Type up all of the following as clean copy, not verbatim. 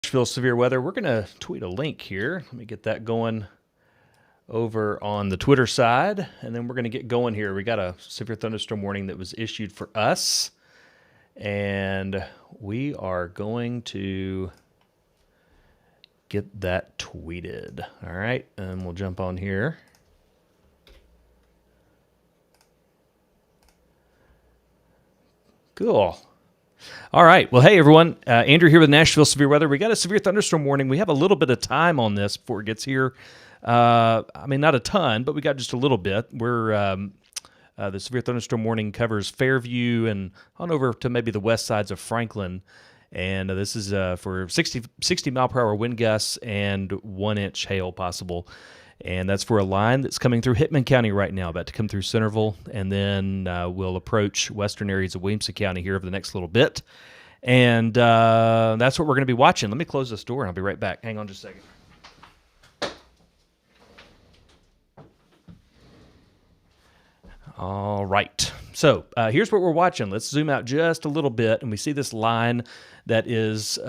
Nashville severe weather. We're going to tweet a link here. Let me get that going over on the Twitter side, and then we're going to get going here. We got a severe thunderstorm warning that was issued for us, and we are going to get that tweeted. All right, and we'll jump on here. Cool. All right. Well, hey, everyone. Andrew here with Nashville Severe Weather. We got a severe thunderstorm warning. We have a little bit of time on this before it gets here. Not a ton, but we got just a little bit. The severe thunderstorm warning covers Fairview and on over to maybe the west sides of Franklin. And this is for 60 mile per hour wind gusts and 1-inch hail possible. And that's for a line that's coming through Hickman County right now, about to come through Centerville, and then we'll approach western areas of Williamson County here over the next little bit. And that's what we're going to be watching. Let me close this door, and I'll be right back. Hang on just a second. All right. So here's what we're watching. Let's zoom out just a little bit, and we see this line that is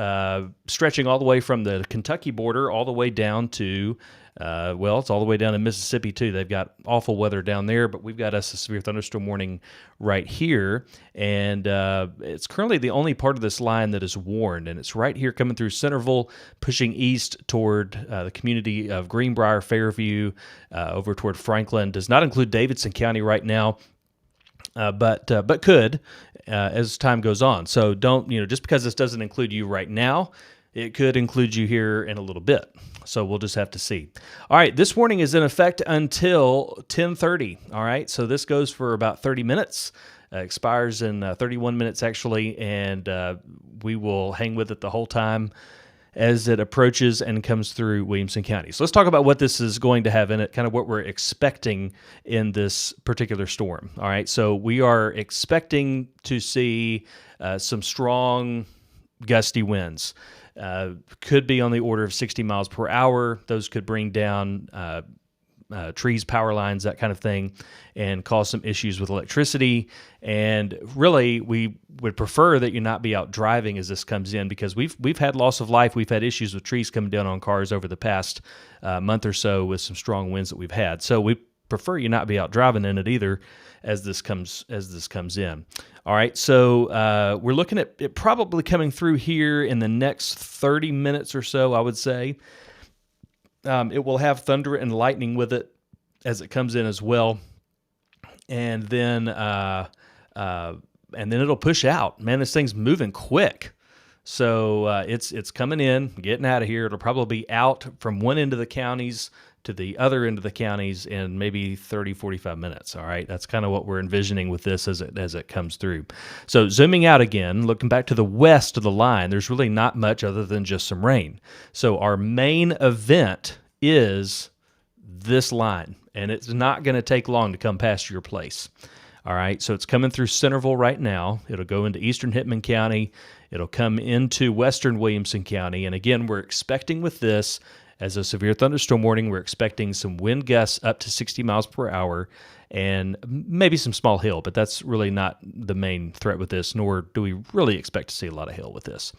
stretching all the way from the Kentucky border all the way down to it's all the way down to Mississippi, too. They've got awful weather down there, but we've got us a severe thunderstorm warning right here. And it's currently the only part of this line that is warned, and it's right here coming through Centerville, pushing east toward the community of Greenbrier, Fairview, over toward Franklin. Does not include Davidson County right now. But could as time goes on. So don't, just because this doesn't include you right now, it could include you here in a little bit. So we'll just have to see. All right, this warning is in effect until 10:30. All right, so this goes for about 30 minutes. Expires in 31 minutes, actually, and we will hang with it the whole time as it approaches and comes through Williamson County. So let's talk about what this is going to have in it, kind of what we're expecting in this particular storm. All right, so we are expecting to see some strong gusty winds. Could be on the order of 60 miles per hour. Those could bring down trees, power lines, that kind of thing, and cause some issues with electricity. And really, we would prefer that you not be out driving as this comes in, because we've had loss of life. We've had issues with trees coming down on cars over the past month or so with some strong winds that we've had. So we prefer you not be out driving in it either as this comes in. All right, so we're looking at it probably coming through here in the next 30 minutes or so, I would say. It will have thunder and lightning with it as it comes in as well, and then it'll push out. Man, this thing's moving quick. So it's coming in, getting out of here. It'll probably be out from one end of the counties to the other end of the counties in maybe 30, 45 minutes. All right, that's kind of what we're envisioning with this as it comes through. So zooming out again, looking back to the west of the line, there's really not much other than just some rain. So our main event is this line, and it's not going to take long to come past your place. All right, so it's coming through Centerville right now. It'll go into eastern Hickman County. It'll come into western Williamson County. And again, we're expecting with this, as a severe thunderstorm warning, we're expecting some wind gusts up to 60 miles per hour and maybe some small hail, but that's really not the main threat with this, nor do we really expect to see a lot of hail with this.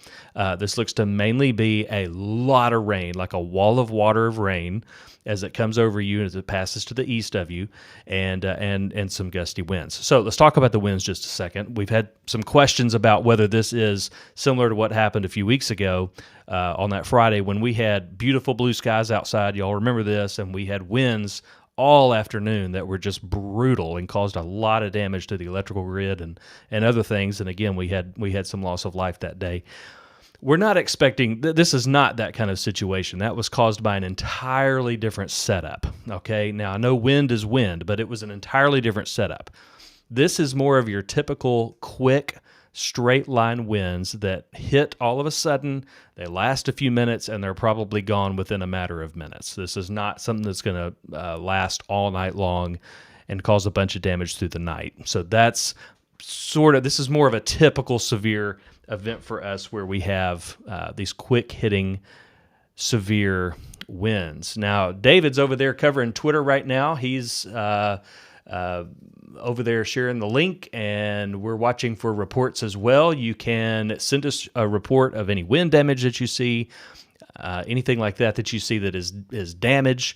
This looks to mainly be a lot of rain, like a wall of water of rain as it comes over you and as it passes to the east of you, and some gusty winds. So let's talk about the winds just a second. We've had some questions about whether this is similar to what happened a few weeks ago on that Friday when we had beautiful blue skies outside. Y'all remember this, and we had winds all afternoon that were just brutal and caused a lot of damage to the electrical grid and other things. And again, we had some loss of life that day. We're not expecting, this is not that kind of situation. That was caused by an entirely different setup, okay? Now, I know wind is wind, but it was an entirely different setup. This is more of your typical quick, straight line winds that hit all of a sudden, they last a few minutes, and they're probably gone within a matter of minutes. This is not something that's going to last all night long and cause a bunch of damage through the night. So that's this is more of a typical severe event for us where we have these quick hitting severe winds. Now, David's over there covering Twitter right now. He's over there sharing the link, and we're watching for reports as well. You can send us a report of any wind damage that you see, anything like that you see that is damage.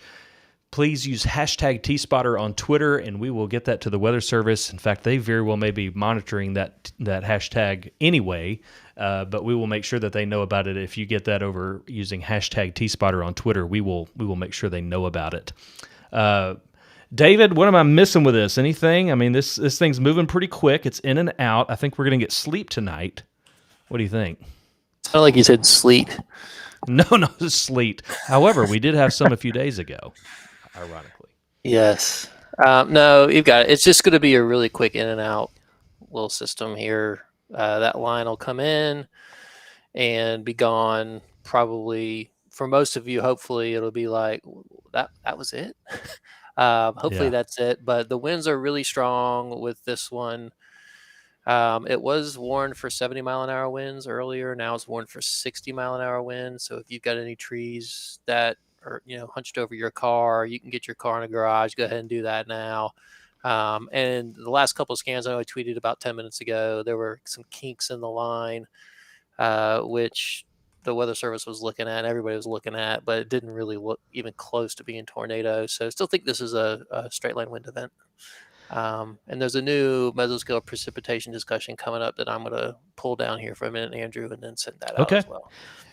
Please use hashtag TSpotter on Twitter, and we will get that to the Weather Service. In fact, they very well may be monitoring that hashtag anyway, but we will make sure that they know about it. If you get that over using hashtag TSpotter on Twitter, we will make sure they know about it. David, what am I missing with this? Anything? I mean, this thing's moving pretty quick. It's in and out. I think we're going to get sleep tonight. What do you think? Sounded like you said sleet. No, it's sleet. However, we did have some a few days ago, ironically. Yes. No, you've got it. It's just going to be a really quick in and out little system here. That line will come in and be gone probably for most of you. Hopefully it'll be like that was it. Hopefully that's it. But the winds are really strong with this one. It was warned for 70-mile-an-hour winds earlier. Now it's warned for 60-mile-an-hour winds. So if you've got any trees that are, hunched over your car, you can get your car in a garage. Go ahead and do that now. And the last couple of scans I know I tweeted about 10 minutes ago, there were some kinks in the line, which the Weather Service was looking at, everybody was looking at, but it didn't really look even close to being tornado. So I still think this is a straight line wind event. And there's a new mesoscale precipitation discussion coming up that I'm going to pull down here for a minute, Andrew, and then send that out as well.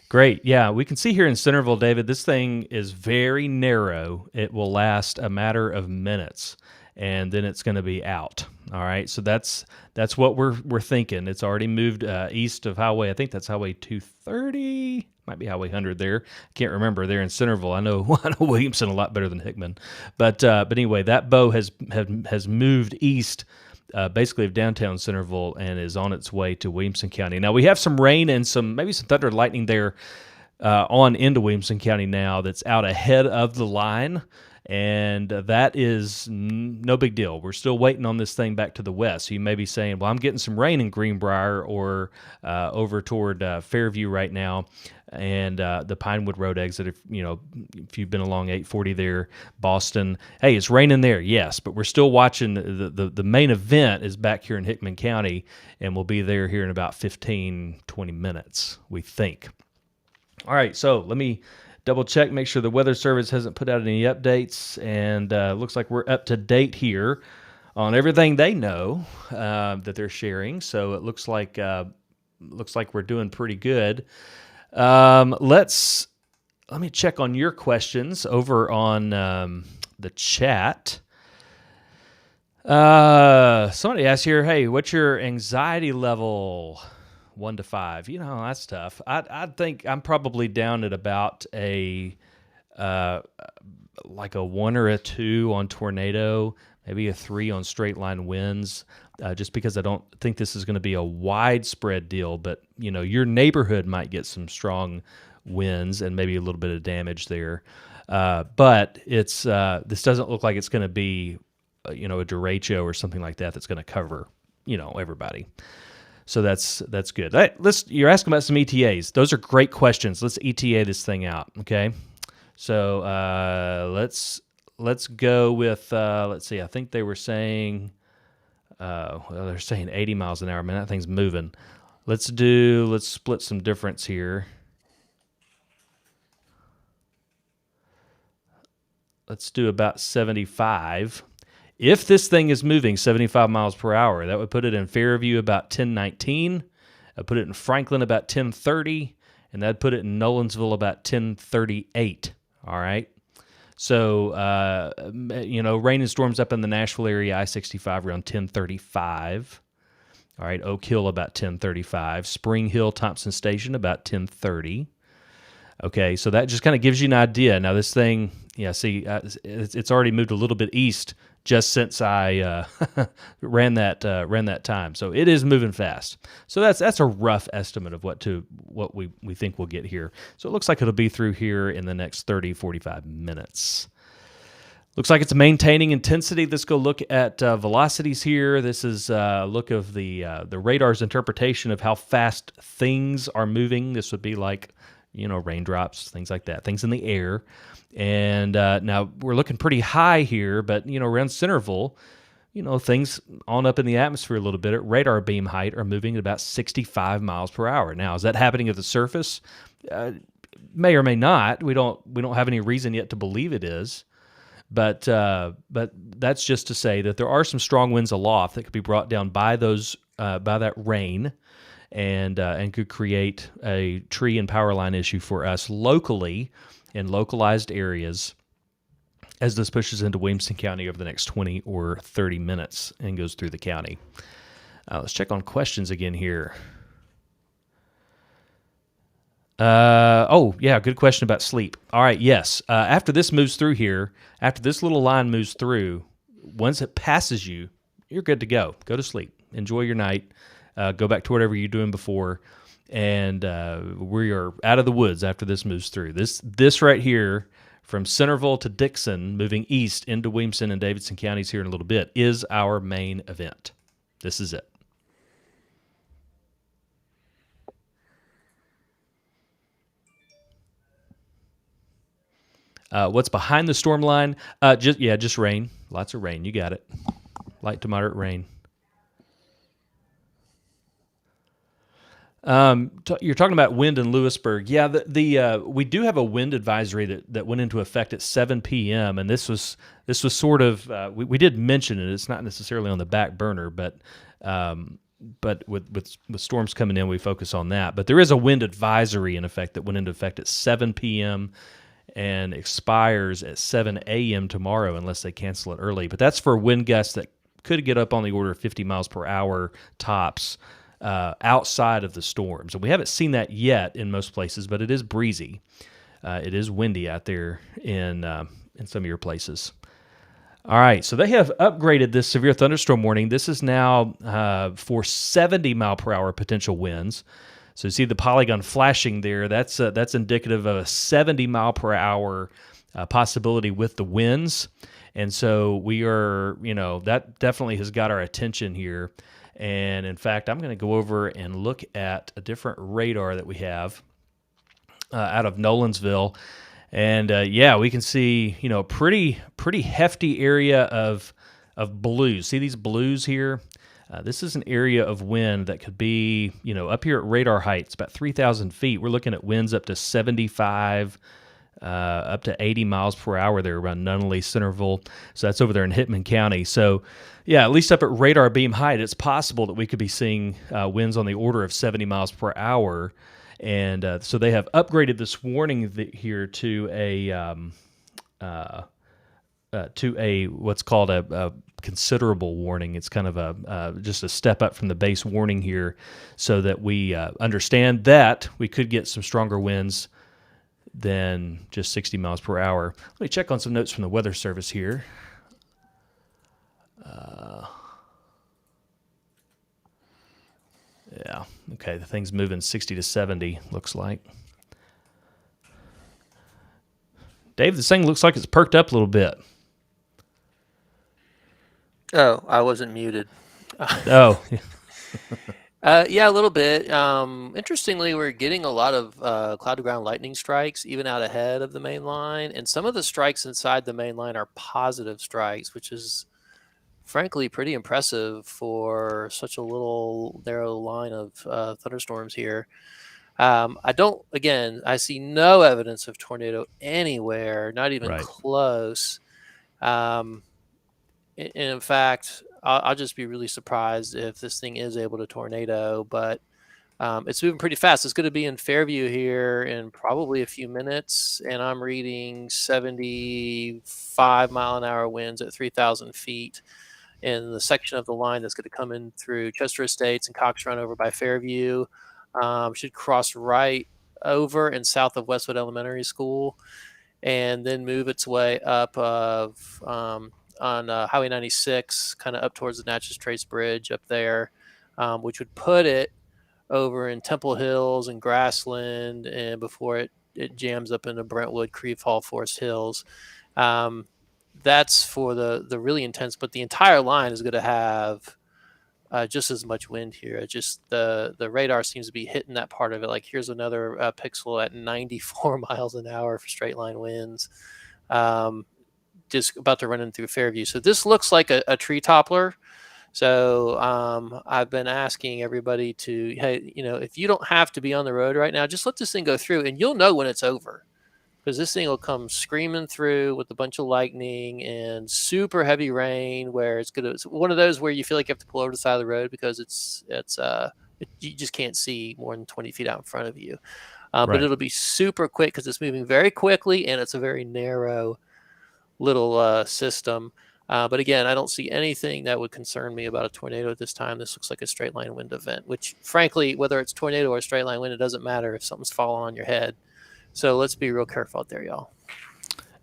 Great. Yeah, we can see here in Centerville, David, this thing is very narrow. It will last a matter of minutes, and then it's going to be out. All right, so that's what we're thinking. It's already moved east of Highway. I think that's Highway 230. Might be Highway 100 there. I can't remember. There in Centerville. I know Williamson a lot better than Hickman. But anyway, that bow has moved east, basically of downtown Centerville, and is on its way to Williamson County. Now we have some rain and maybe some thunder and lightning there on into Williamson County now. That's out ahead of the line. And that is no big deal. We're still waiting on this thing back to the west. So you may be saying, well, I'm getting some rain in Greenbrier or over toward Fairview right now, and the Pinewood Road exit, if you've been along 840 there, Boston, hey, it's raining there, yes, but we're still watching. The main event is back here in Hickman County, and we'll be there here in about 15, 20 minutes, we think. All right, so let me double check, make sure the Weather Service hasn't put out any updates, and looks like we're up to date here on everything they know that they're sharing. So it looks like we're doing pretty good. Let me check on your questions over on the chat. Somebody asked here, hey, what's your anxiety level? 1 to 5. That's tough. I think I'm probably down at about like a 1 or a 2 on tornado, maybe a 3 on straight line winds, just because I don't think this is going to be a widespread deal. But your neighborhood might get some strong winds and maybe a little bit of damage there. But it's this doesn't look like it's going to be a derecho or something like that that's going to cover everybody. So that's good. All right, you're asking about some ETAs. Those are great questions. Let's ETA this thing out, okay? So let's go with let's see. I think they were saying they're saying 80 miles an hour. Man, that thing's moving. Let's split some difference here. Let's do about 75. If this thing is moving 75 miles per hour, that would put it in Fairview about 10:19. I'd put it in Franklin about 10:30, and that'd put it in Nolensville about 10:38. All right. So, rain and storms up in the Nashville area, I-65 around 10:35. All right. Oak Hill about 10:35. Spring Hill, Thompson Station about 10:30. Okay, so that just kind of gives you an idea. Now this thing, it's already moved a little bit east just since I ran that time. So it is moving fast. So that's a rough estimate of what we think we'll get here. So it looks like it'll be through here in the next 30, 45 minutes. Looks like it's maintaining intensity. Let's go look at velocities here. This is a look of the radar's interpretation of how fast things are moving. This would be like raindrops, things like that, things in the air. And now we're looking pretty high here, but around Centerville, things on up in the atmosphere a little bit at radar beam height are moving at about 65 miles per hour. Now, is that happening at the surface? May or may not. We don't have any reason yet to believe it is. But that's just to say that there are some strong winds aloft that could be brought down by that rain, and could create a tree and power line issue for us locally in localized areas as this pushes into Williamson County over the next 20 or 30 minutes and goes through the county. Let's check on questions again here. Good question about sleep. All right, yes. After this moves through here, after this little line moves through, once it passes you, you're good to go. Go to sleep. Enjoy your night. Go back to whatever you're doing before, and we are out of the woods after this moves through. This right here, from Centerville to Dixon, moving east into Williamson and Davidson counties here in a little bit, is our main event. This is it. What's behind the storm line? Just rain. Lots of rain. You got it. Light to moderate rain. You're talking about wind in Lewisburg. Yeah, we do have a wind advisory that went into effect at 7 p.m. and this was sort of we did mention it. It's not necessarily on the back burner, but with storms coming in, we focus on that. But there is a wind advisory in effect that went into effect at 7 p.m. and expires at 7 a.m. tomorrow unless they cancel it early. But that's for wind gusts that could get up on the order of 50 miles per hour tops outside of the storms. And we haven't seen that yet in most places, but it is breezy. It is windy out there in some of your places. All right, so they have upgraded this severe thunderstorm warning. This is now for 70 mile per hour potential winds. So you see the polygon flashing there. That's indicative of a 70 mile per hour possibility with the winds. And so we are, that definitely has got our attention here. And in fact, I'm going to go over and look at a different radar that we have out of Nolensville. And we can see, pretty hefty area of blues. See these blues here? This is an area of wind that could be, up here at radar heights, about 3,000 feet. We're looking at winds up to 75, up to 80 miles per hour there around Nunnally, Centerville. So that's over there in Hickman County. So, at least up at radar beam height, it's possible that we could be seeing winds on the order of 70 miles per hour. And so they have upgraded this warning here to a what's called a considerable warning. It's kind of just a step up from the base warning here, so that we understand that we could get some stronger winds than just 60 miles per hour. Let me check on some notes from the Weather Service here. Okay, the thing's moving 60 to 70, looks like. Dave, this thing looks like it's perked up a little bit. Oh, I wasn't muted. Oh. A little bit. Interestingly, we're getting a lot of cloud-to-ground lightning strikes even out ahead of the main line, and some of the strikes inside the main line are positive strikes, which is frankly pretty impressive for such a little narrow line of thunderstorms here. I see no evidence of tornado anywhere, not even close. And in fact, I'll just be really surprised if this thing is able to tornado, but it's moving pretty fast. It's going to be in Fairview here in probably a few minutes, and I'm reading 75 mile an hour winds at 3,000 feet in the section of the line that's going to come in through Chester Estates and Cox Run over by Fairview. Should cross right over and south of Westwood Elementary School, and then move its way up on Highway 96, kind of up towards the Natchez Trace Bridge up there, which would put it over in Temple Hills and Grassland, and before it jams up into Brentwood, Creve Hall, Forest Hills. That's for the really intense, but the entire line is going to have just as much wind here. It's just the radar seems to be hitting that part of it. Like here's another pixel at 94 miles an hour for straight line winds. just about to run in through Fairview. So this looks like a tree toppler. So I've been asking everybody to, hey, if you don't have to be on the road right now, just let this thing go through, and you'll know when it's over, because this thing will come screaming through with a bunch of lightning and super heavy rain, where it's one of those where you feel like you have to pull over to the side of the road because you just can't see more than 20 feet out in front of you. But Right. it'll be super quick because it's moving very quickly, and it's a very narrow little system. But again, I don't see anything that would concern me about a tornado at this time. This looks like a straight line wind event, which frankly, whether it's tornado or straight line wind, it doesn't matter if something's falling on your head. So let's be real careful out there, y'all.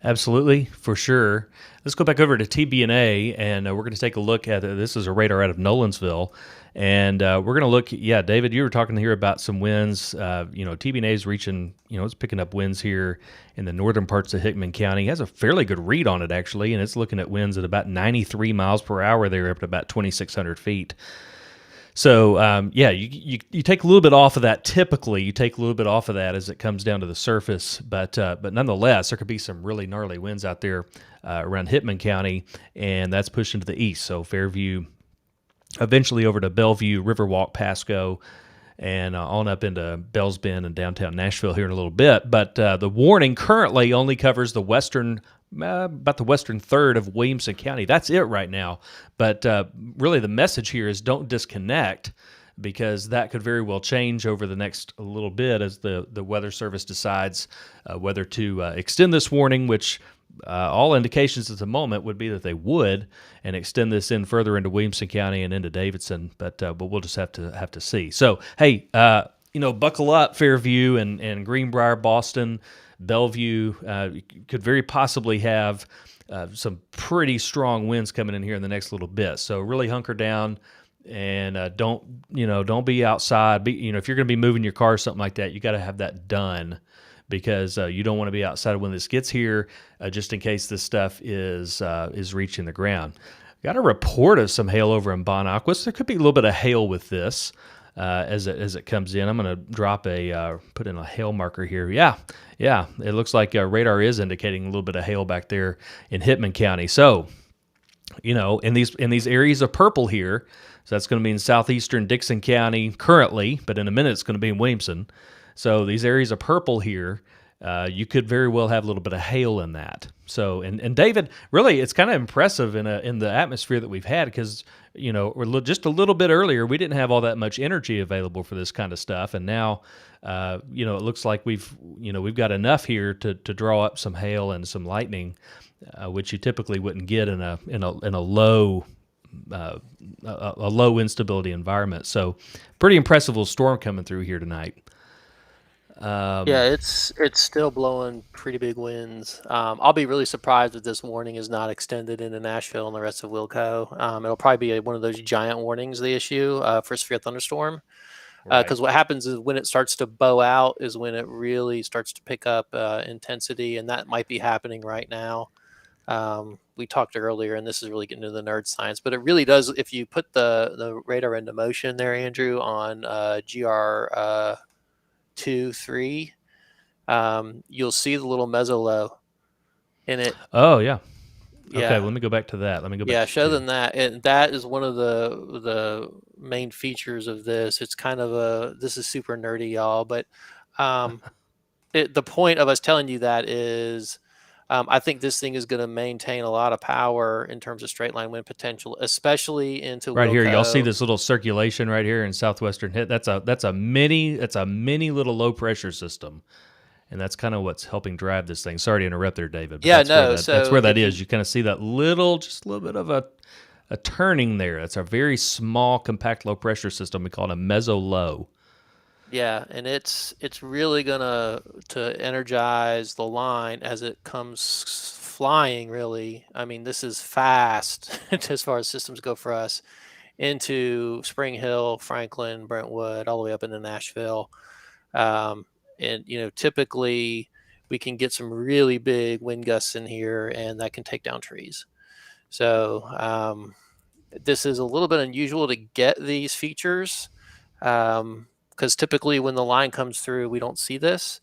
Absolutely, for sure. Let's go back over to TBNA, and we're going to take a look at this is a radar out of Nolensville, and we're going to look. Yeah, David, you were talking here about some winds. TBNA is reaching. It's picking up winds here in the northern parts of Hickman County. It has a fairly good read on it actually, and it's looking at winds at about 93 miles per hour. They're up to about 2,600 feet. So you take a little bit off of that. Typically, you take a little bit off of that as it comes down to the surface, but nonetheless, there could be some really gnarly winds out there around Hickman County, and that's pushing to the east. So Fairview, eventually over to Bellevue, Riverwalk, Pasco, and on up into Bells Bend and downtown Nashville here in a little bit. But the warning currently only covers the about the western third of Williamson County. That's it right now. But really the message here is don't disconnect, because that could very well change over the next little bit as the Weather Service decides whether to extend this warning, which all indications at the moment would be that they would, and extend this in further into Williamson County and into Davidson. But we'll just have to see. So hey, buckle up, Fairview and Greenbrier, Boston, Bellevue could very possibly have some pretty strong winds coming in here in the next little bit. So really hunker down and don't be outside. If you're going to be moving your car or something like that, you got to have that done, because you don't want to be outside when this gets here, just in case this stuff is reaching the ground. Got a report of some hail over in Bonacqua. There could be a little bit of hail with this as it comes in. I'm going to put in a hail marker here. Yeah. It looks like radar is indicating a little bit of hail back there in Hickman County. So, in these areas of purple here, so that's going to be in southeastern Dixon County currently, but in a minute it's going to be in Williamson. So these areas of purple here, you could very well have a little bit of hail in that. So, and David, really, it's kind of impressive in the atmosphere that we've had, because just a little bit earlier we didn't have all that much energy available for this kind of stuff, and now it looks like we've got enough here to draw up some hail and some lightning, which you typically wouldn't get in a low a low instability environment. So, pretty impressive little storm coming through here tonight. Yeah, it's still blowing pretty big winds. I'll be really surprised if this warning is not extended into Nashville and the rest of Wilco. It'll probably be one of those giant warnings they issue for severe thunderstorm. Because what happens is when it starts to bow out is when it really starts to pick up intensity, and that might be happening right now. We talked earlier, and this is really getting into the nerd science, but it really does. If you put the radar into motion there, Andrew, on GR 2-3, you'll see the little mesolow in it. Oh yeah. Okay, let me go back to that. Yeah, show them that, and that is one of the main features of this. It's kind of this is super nerdy, y'all, but the point of us telling you that is, I think this thing is going to maintain a lot of power in terms of straight line wind potential, especially into right Wilco. Here. Y'all see this little circulation right here in southwestern hit? That's a mini little low pressure system, and that's kind of what's helping drive this thing. Sorry to interrupt there, David. Yeah, that's where that is. You kind of see that just a little bit of a turning there. That's a very small, compact, low pressure system. We call it a meso low. Yeah, and it's really gonna energize the line as it comes flying. Really, I mean, this is fast as far as systems go for us, into Spring Hill, Franklin, Brentwood, all the way up into Nashville. And typically we can get some really big wind gusts in here, and that can take down trees. So this is a little bit unusual to get these features. Because typically when the line comes through, we don't see this.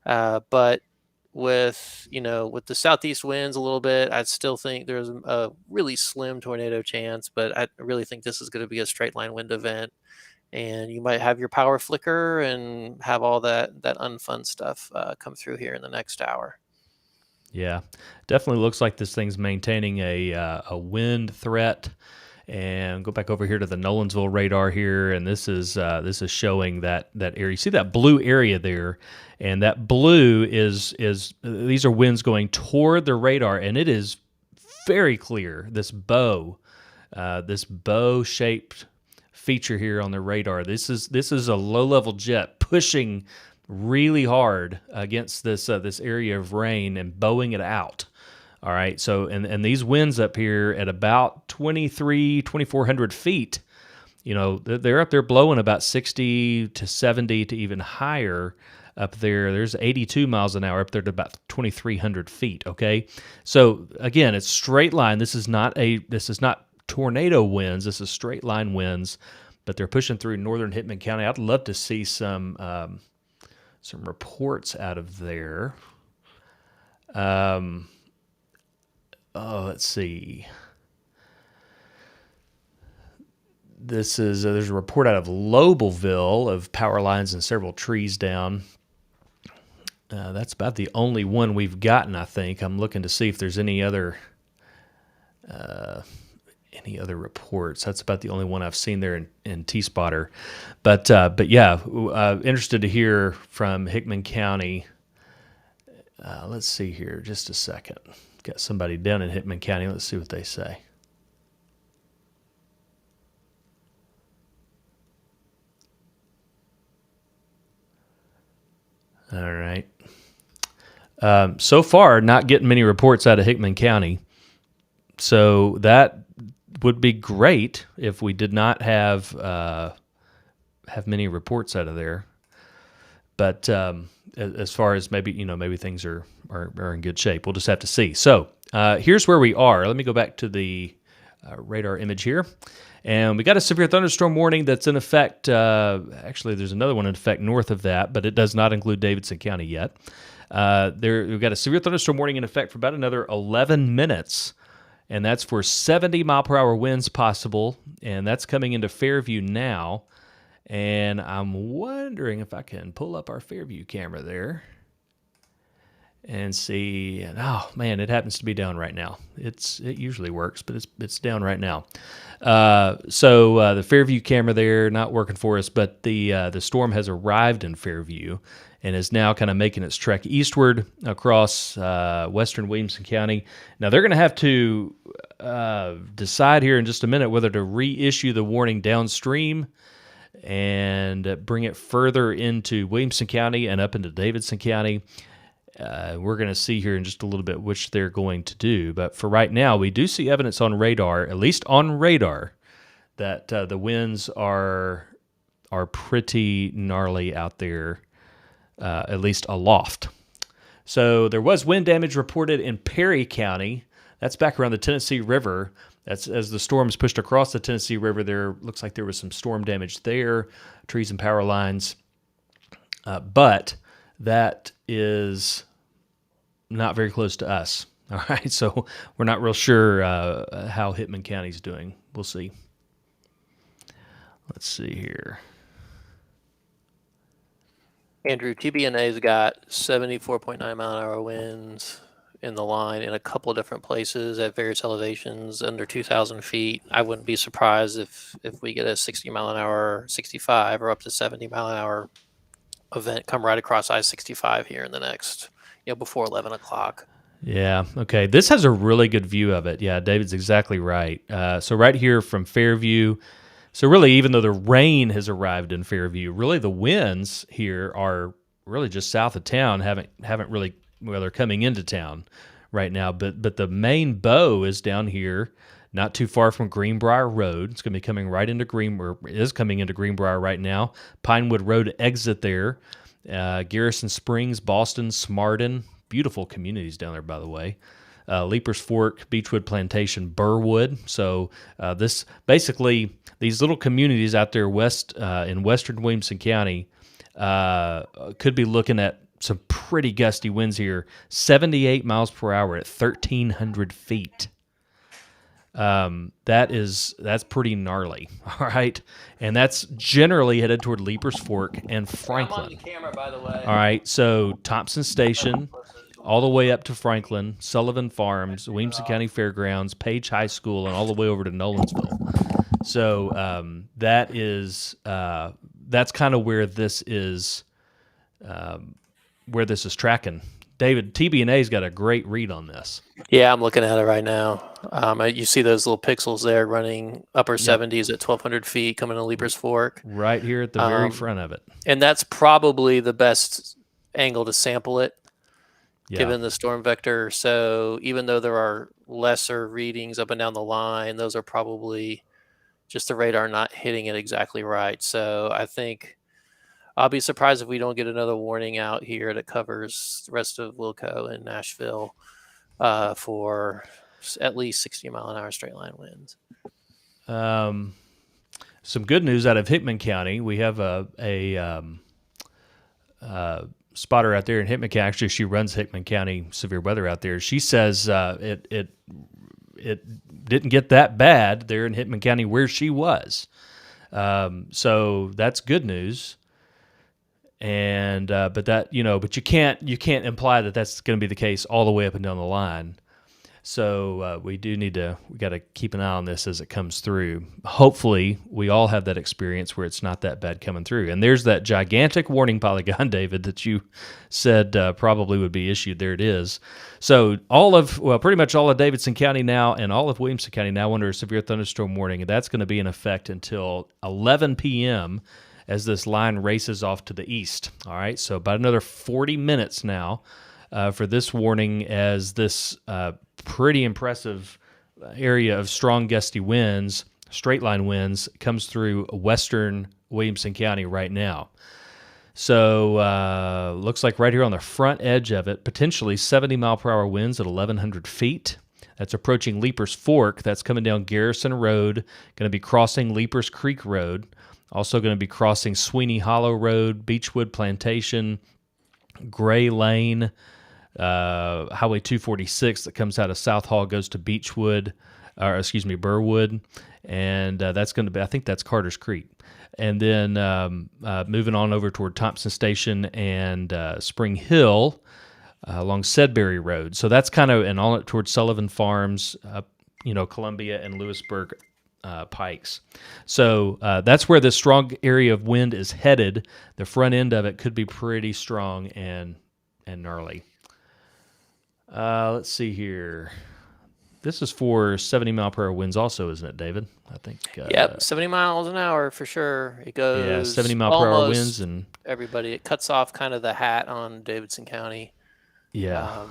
But with with the southeast winds a little bit, I still think there's a really slim tornado chance, but I really think this is going to be a straight line wind event, and you might have your power flicker and have all that unfun stuff come through here in the next hour. Yeah, definitely looks like this thing's maintaining a wind threat. And go back over here to the Nolensville radar here, and this is showing that area. You see that blue area there, and that blue is these are winds going toward the radar, and it is very clear. This bow shaped feature here on the radar. This is a low level jet pushing really hard against this area of rain and bowing it out. All right, so and these winds up here at about 2,400 feet, they're up there blowing about 60 to 70 to even higher up there. There's 82 miles an hour up there to about 2,300 feet, okay? So again, it's straight line. This is not tornado winds. This is straight line winds, but they're pushing through northern Hickman County. I'd love to see some reports out of there. Let's see. This is there's a report out of Lobelville of power lines and several trees down. That's about the only one we've gotten, I think. I'm looking to see if there's any other reports. That's about the only one I've seen there in T-Spotter. But yeah, interested to hear from Hickman County. Let's see here, just a second. Got somebody down in Hickman County. Let's see what they say. All right. So far, not getting many reports out of Hickman County. So that would be great if we did not have many reports out of there. But as far as maybe things are in good shape, we'll just have to see. So here's where we are. Let me go back to the radar image here. And we got a severe thunderstorm warning that's in effect. Actually, there's another one in effect north of that, but it does not include Davidson County yet. We've got a severe thunderstorm warning in effect for about another 11 minutes, and that's for 70 mile per hour winds possible, and that's coming into Fairview now. And I'm wondering if I can pull up our Fairview camera there and see. And oh man, it happens to be down right now. It usually works, but it's down right now. So the Fairview camera there not working for us, but the storm has arrived in Fairview and is now kind of making its trek eastward across western Williamson County. Now they're going to have to decide here in just a minute whether to reissue the warning downstream and bring it further into Williamson County and up into Davidson County. We're going to see here in just a little bit which they're going to do. But for right now, we do see evidence on radar, at least on radar, that the winds are pretty gnarly out there, at least aloft. So there was wind damage reported in Perry County. That's back around the Tennessee River. That's as the storms pushed across the Tennessee River. There looks like there was some storm damage there, trees and power lines. But that is not very close to us. All right, so we're not real sure how Hickman County's doing. We'll see. Let's see here. Andrew, TBNA's got 74.9 mile an hour winds in the line in a couple of different places at various elevations under 2,000 feet. I wouldn't be surprised if we get a 60 mile an hour, 65, or up to 70 mile an hour event come right across I-65 here in the next, before 11 o'clock. Yeah, okay. This has a really good view of it. Yeah, David's exactly right. So right here from Fairview, so really even though the rain has arrived in Fairview, really the winds here are really just south of town, haven't really, well, they're coming into town right now, but the main bow is down here, not too far from Greenbrier Road. It's going to be coming right into coming into Greenbrier right now. Pinewood Road exit there. Garrison Springs, Boston, Smarden, beautiful communities down there, by the way. Leapers Fork, Beechwood Plantation, Burwood. So this basically these little communities out there in western Williamson County could be looking at some pretty gusty winds here. 78 miles per hour at 1,300 feet. That's pretty gnarly. All right, and that's generally headed toward Leapers Fork and Franklin. I'm on the camera, by the way. All right, so Thompson Station, all the way up to Franklin, Sullivan Farms, Williamson County Fairgrounds, Page High School, and all the way over to Nolensville. So that's kind of where this is tracking. David, TBNA's got a great read on this. Yeah, I'm looking at it right now. You see those little pixels there running upper 70s at 1,200 feet coming to Leapers Fork. Right here at the very front of it. And that's probably the best angle to sample it, given the storm vector. So even though there are lesser readings up and down the line, those are probably just the radar not hitting it exactly right. So I think I'll be surprised if we don't get another warning out here that covers the rest of Wilco and Nashville for at least 60-mile-an-hour straight line winds. Some good news out of Hickman County. We have a spotter out there in Hickman County. Actually, she runs Hickman County severe weather out there. She says it didn't get that bad there in Hickman County where she was. So that's good news. And but you can't imply that that's going to be the case all the way up and down the line. So we got to keep an eye on this as it comes through. Hopefully, we all have that experience where it's not that bad coming through. And there's that gigantic warning polygon, David, that you said probably would be issued. There it is. So pretty much all of Davidson County now and all of Williamson County now under a severe thunderstorm warning. And that's going to be in effect until 11 p.m. as this line races off to the east. All right, so about another 40 minutes now for this warning as this pretty impressive area of strong gusty winds, straight line winds, comes through western Williamson County right now. So looks like right here on the front edge of it, potentially 70-mile-per-hour winds at 1,100 feet. That's approaching Leapers Fork. That's coming down Garrison Road, going to be crossing Leapers Creek Road. Also going to be crossing Sweeney Hollow Road, Beechwood Plantation, Gray Lane, Highway 246 that comes out of South Hall goes to Burwood, and that's going to be, I think that's Carter's Creek. And then moving on over toward Thompson Station and Spring Hill along Sedbury Road. So that's kind of, and on towards Sullivan Farms, Columbia and Lewisburg Pikes. So that's where this strong area of wind is headed. The front end of it could be pretty strong and gnarly. Let's see here. This is for 70-mile-per-hour winds also, isn't it, David? I think. Yep, 70 miles an hour for sure. It goes. Yeah, 70-mile-per-hour winds and everybody. It cuts off kind of the hat on Davidson County. Yeah,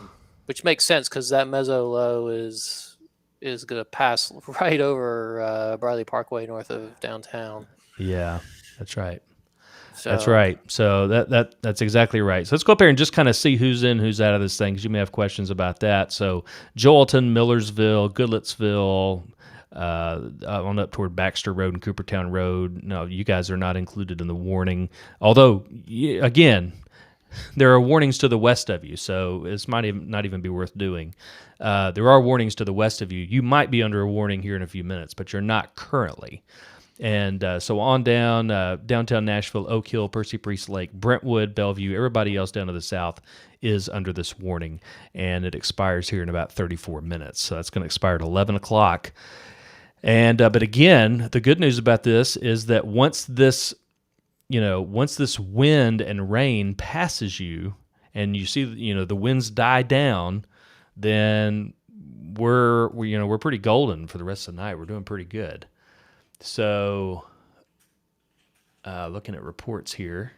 which makes sense because that meso low is going to pass right over Briley Parkway north of downtown. Yeah, that's right. That's right. So that's exactly right. So let's go up here and just kind of see who's in, who's out of this thing, because you may have questions about that. So Joelton, Millersville, Goodlettsville, on up toward Baxter Road and Coopertown Road. No, you guys are not included in the warning. Although, again, there are warnings to the west of you, so this might not even be worth doing. There are warnings to the west of you. You might be under a warning here in a few minutes, but you're not currently. And so on down, downtown Nashville, Oak Hill, Percy Priest Lake, Brentwood, Bellevue, everybody else down to the south is under this warning. And it expires here in about 34 minutes. So that's going to expire at 11 o'clock. And but again, the good news about this is that once this wind and rain passes you and you see, the winds die down, then we're pretty golden for the rest of the night. We're doing pretty good. So, looking at reports here.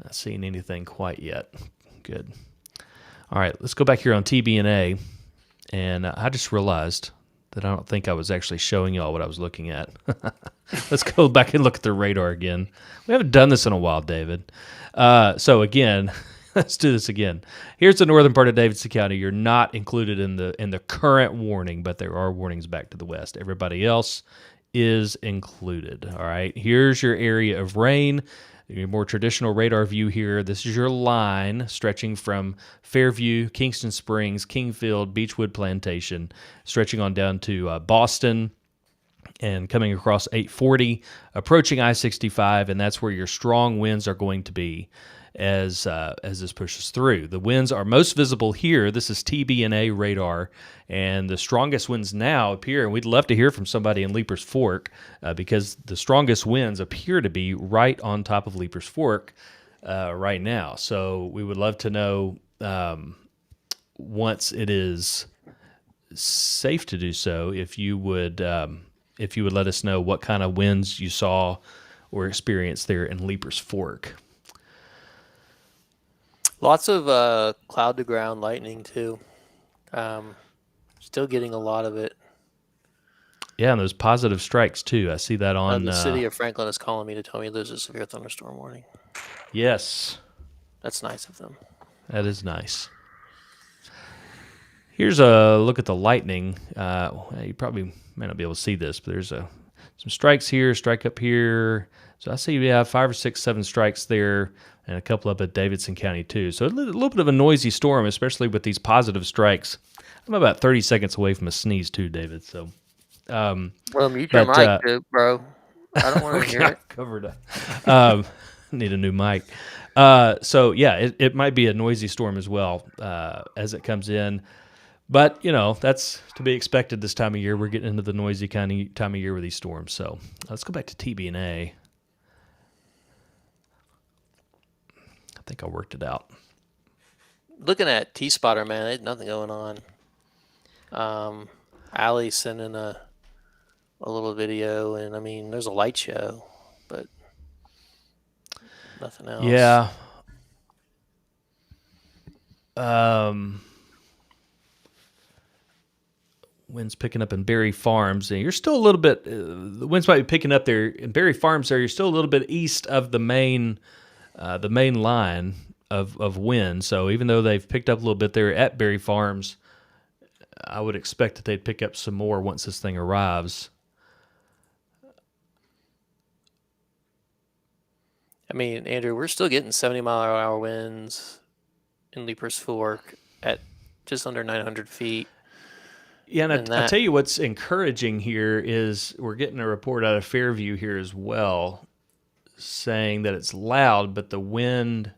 Not seeing anything quite yet. Good. All right, let's go back here on TBNA. And I just realized that I don't think I was actually showing y'all what I was looking at. Let's go back and look at the radar again. We haven't done this in a while, David. So again, Let's do this again. Here's the northern part of Davidson County. You're not included in the current warning, but there are warnings back to the west. Everybody else is included. All right. Here's your area of rain. Your more traditional radar view here. This is your line stretching from Fairview, Kingston Springs, Kingfield, Beechwood Plantation, stretching on down to Boston, and coming across 840, approaching I-65, and that's where your strong winds are going to be as this pushes through. The winds are most visible here. This is TBNA radar, and the strongest winds now appear, and we'd love to hear from somebody in Leapers Fork because the strongest winds appear to be right on top of Leapers Fork right now. So we would love to know once it is safe to do so, if you would let us know what kind of winds you saw or experienced there in Leapers Fork. Lots of cloud to ground lightning too. Still getting a lot of it. Yeah, and those positive strikes too. I see that on the city of Franklin is calling me to tell me there's a severe thunderstorm warning. Yes, that's nice of them. That is nice. Here's a look at the lightning. You probably may not be able to see this, but there's some strikes here, strike up here. So I see we have 5 or 6, 7 strikes there, and a couple up at Davidson County too. So a little bit of a noisy storm, especially with these positive strikes. I'm about 30 seconds away from a sneeze too, David. So, well, mute your mic, dude, bro. I don't want to hear it. Covered. Need a new mic. So yeah, it might be a noisy storm as well as it comes in. But, that's to be expected this time of year. We're getting into the noisy kind of time of year with these storms. So let's go back to TBNA. I think I worked it out. Looking at T-Spotter, man, there's nothing going on. Allie sending a little video, and, I mean, there's a light show, but nothing else. Yeah. Winds picking up in Berry Farms. And you're still a little bit, the winds might be picking up there in Berry Farms there. You're still a little bit east of the main line of wind. So even though they've picked up a little bit there at Berry Farms, I would expect that they'd pick up some more once this thing arrives. I mean, Andrew, we're still getting 70-mile-an-hour winds in Leapers Fork at just under 900 feet. Yeah, and I'll tell you what's encouraging here is we're getting a report out of Fairview here as well saying that it's loud, but the wind,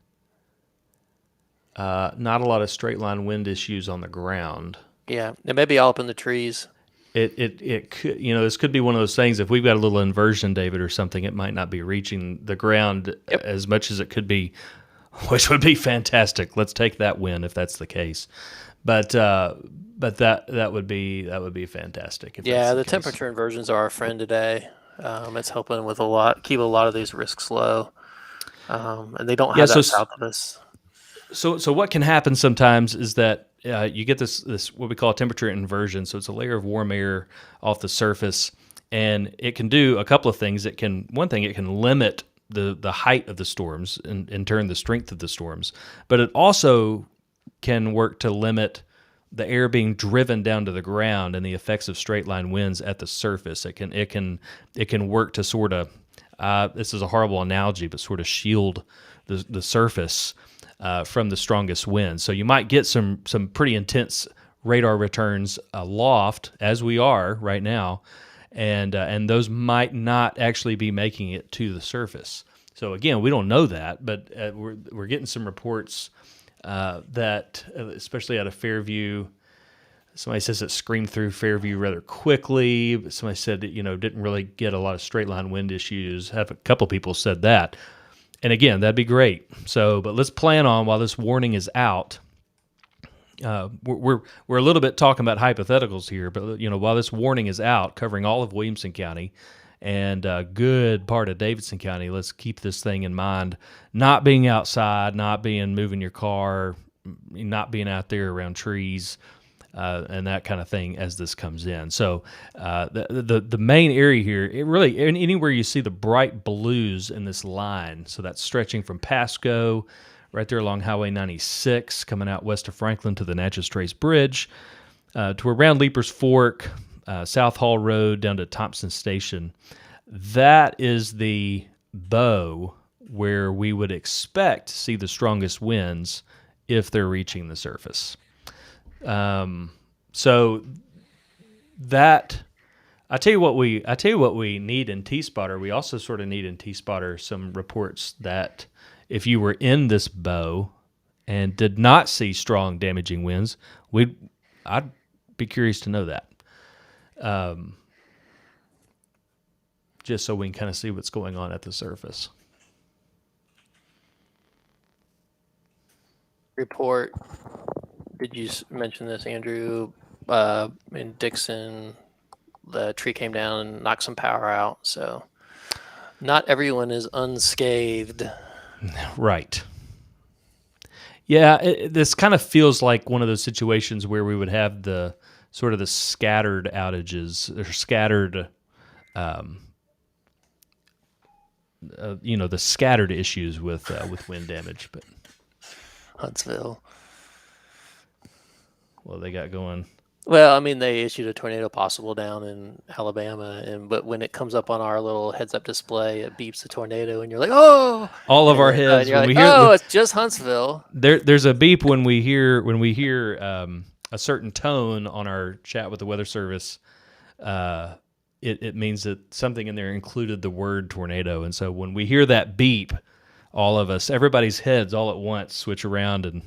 not a lot of straight line wind issues on the ground. Yeah, it may be all up in the trees. It could, this could be one of those things. If we've got a little inversion, David, or something, it might not be reaching the ground as much as it could be, which would be fantastic. Let's take that win if that's the case. But that would be fantastic. If yeah, the temperature inversions are our friend today. It's helping with keep a lot of these risks low, and they don't have that south of us. So what can happen sometimes is that you get this what we call a temperature inversion. So it's a layer of warm air off the surface, and it can do a couple of things. It can limit the height of the storms and in turn the strength of the storms, but it also can work to limit the air being driven down to the ground and the effects of straight line winds at the surface. It can work to sort of this is a horrible analogy, but sort of shield the surface from the strongest winds. So you might get some pretty intense radar returns aloft, as we are right now, and those might not actually be making it to the surface. So again, we don't know that, but we're getting some reports that, especially out of Fairview, somebody says it screamed through Fairview rather quickly. Somebody said that, didn't really get a lot of straight line wind issues. Have a couple people said that. And again, that'd be great. So, but let's plan on, while this warning is out, we're a little bit talking about hypotheticals here, but while this warning is out, covering all of Williamson County and a good part of Davidson County, let's keep this thing in mind. Not being outside, not being moving your car, not being out there around trees, and that kind of thing as this comes in. So the main area here, it really, anywhere you see the bright blues in this line, so that's stretching from Pasco right there along Highway 96, coming out west of Franklin to the Natchez Trace Bridge, to around Leapers Fork, South Hall Road down to Thompson Station. That is the bow where we would expect to see the strongest winds if they're reaching the surface. So that I tell you what we need in T-Spotter. We also sort of need in T-Spotter some reports that if you were in this bow and did not see strong damaging winds, I'd be curious to know that. Just so we can kind of see what's going on at the surface. Report. Did you mention this, Andrew? In Dixon, the tree came down and knocked some power out. So not everyone is unscathed. Right. Yeah, this kind of feels like one of those situations where we would have the sort of the scattered outages or scattered, the scattered issues with wind damage. But Huntsville. what they got going? Well, I mean, they issued a tornado possible down in Alabama, but when it comes up on our little heads-up display, it beeps the tornado, and you're like, "Oh!" All of and our heads you're when like, we hear "Oh, it's just Huntsville." there's a beep when we hear a certain tone on our chat with the Weather Service. It means that something in there included the word tornado, and so when we hear that beep, all of us, everybody's heads all at once switch around and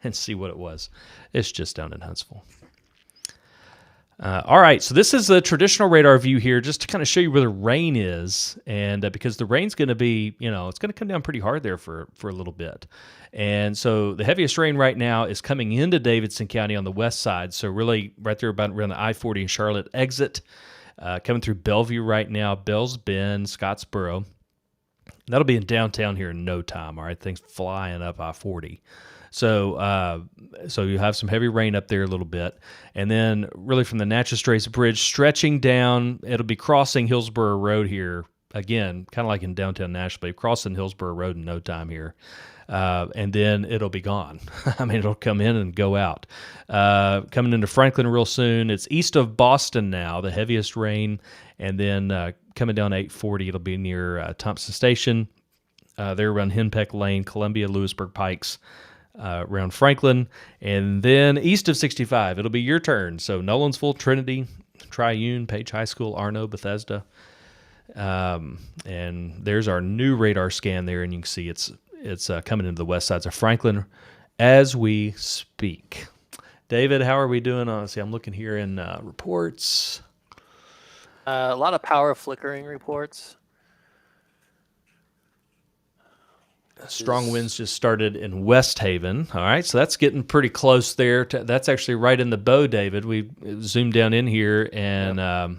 and see what it was. It's just down in Huntsville. All right, so this is a traditional radar view here, just to kind of show you where the rain is, and because the rain's going to be, it's going to come down pretty hard there for a little bit. And so the heaviest rain right now is coming into Davidson County on the west side, so really right there about around the I-40 and Charlotte exit, coming through Bellevue right now, Bells Bend, Scottsboro. That'll be in downtown here in no time, all right? Things flying up I-40. So you have some heavy rain up there a little bit. And then really from the Natchez Trace Bridge stretching down, it'll be crossing Hillsborough Road here. Again, kind of like in downtown Nashville, crossing Hillsborough Road in no time here. And then it'll be gone. I mean, it'll come in and go out. Coming into Franklin real soon. It's east of Boston now, the heaviest rain. And then coming down 840, it'll be near Thompson Station. There around Henpeck Lane, Columbia, Lewisburg Pikes, around Franklin. And then east of 65, it'll be your turn. So Nolensville, Trinity, Triune, Page High School, Arno, Bethesda. And there's our new radar scan there, and you can see it's coming into the west sides of Franklin as we speak. David, how are we doing? See, I'm looking here in reports. A lot of power flickering reports. Strong winds just started in West Haven. All right, so that's getting pretty close there. That's actually right in the bow, David. We zoomed down in here, and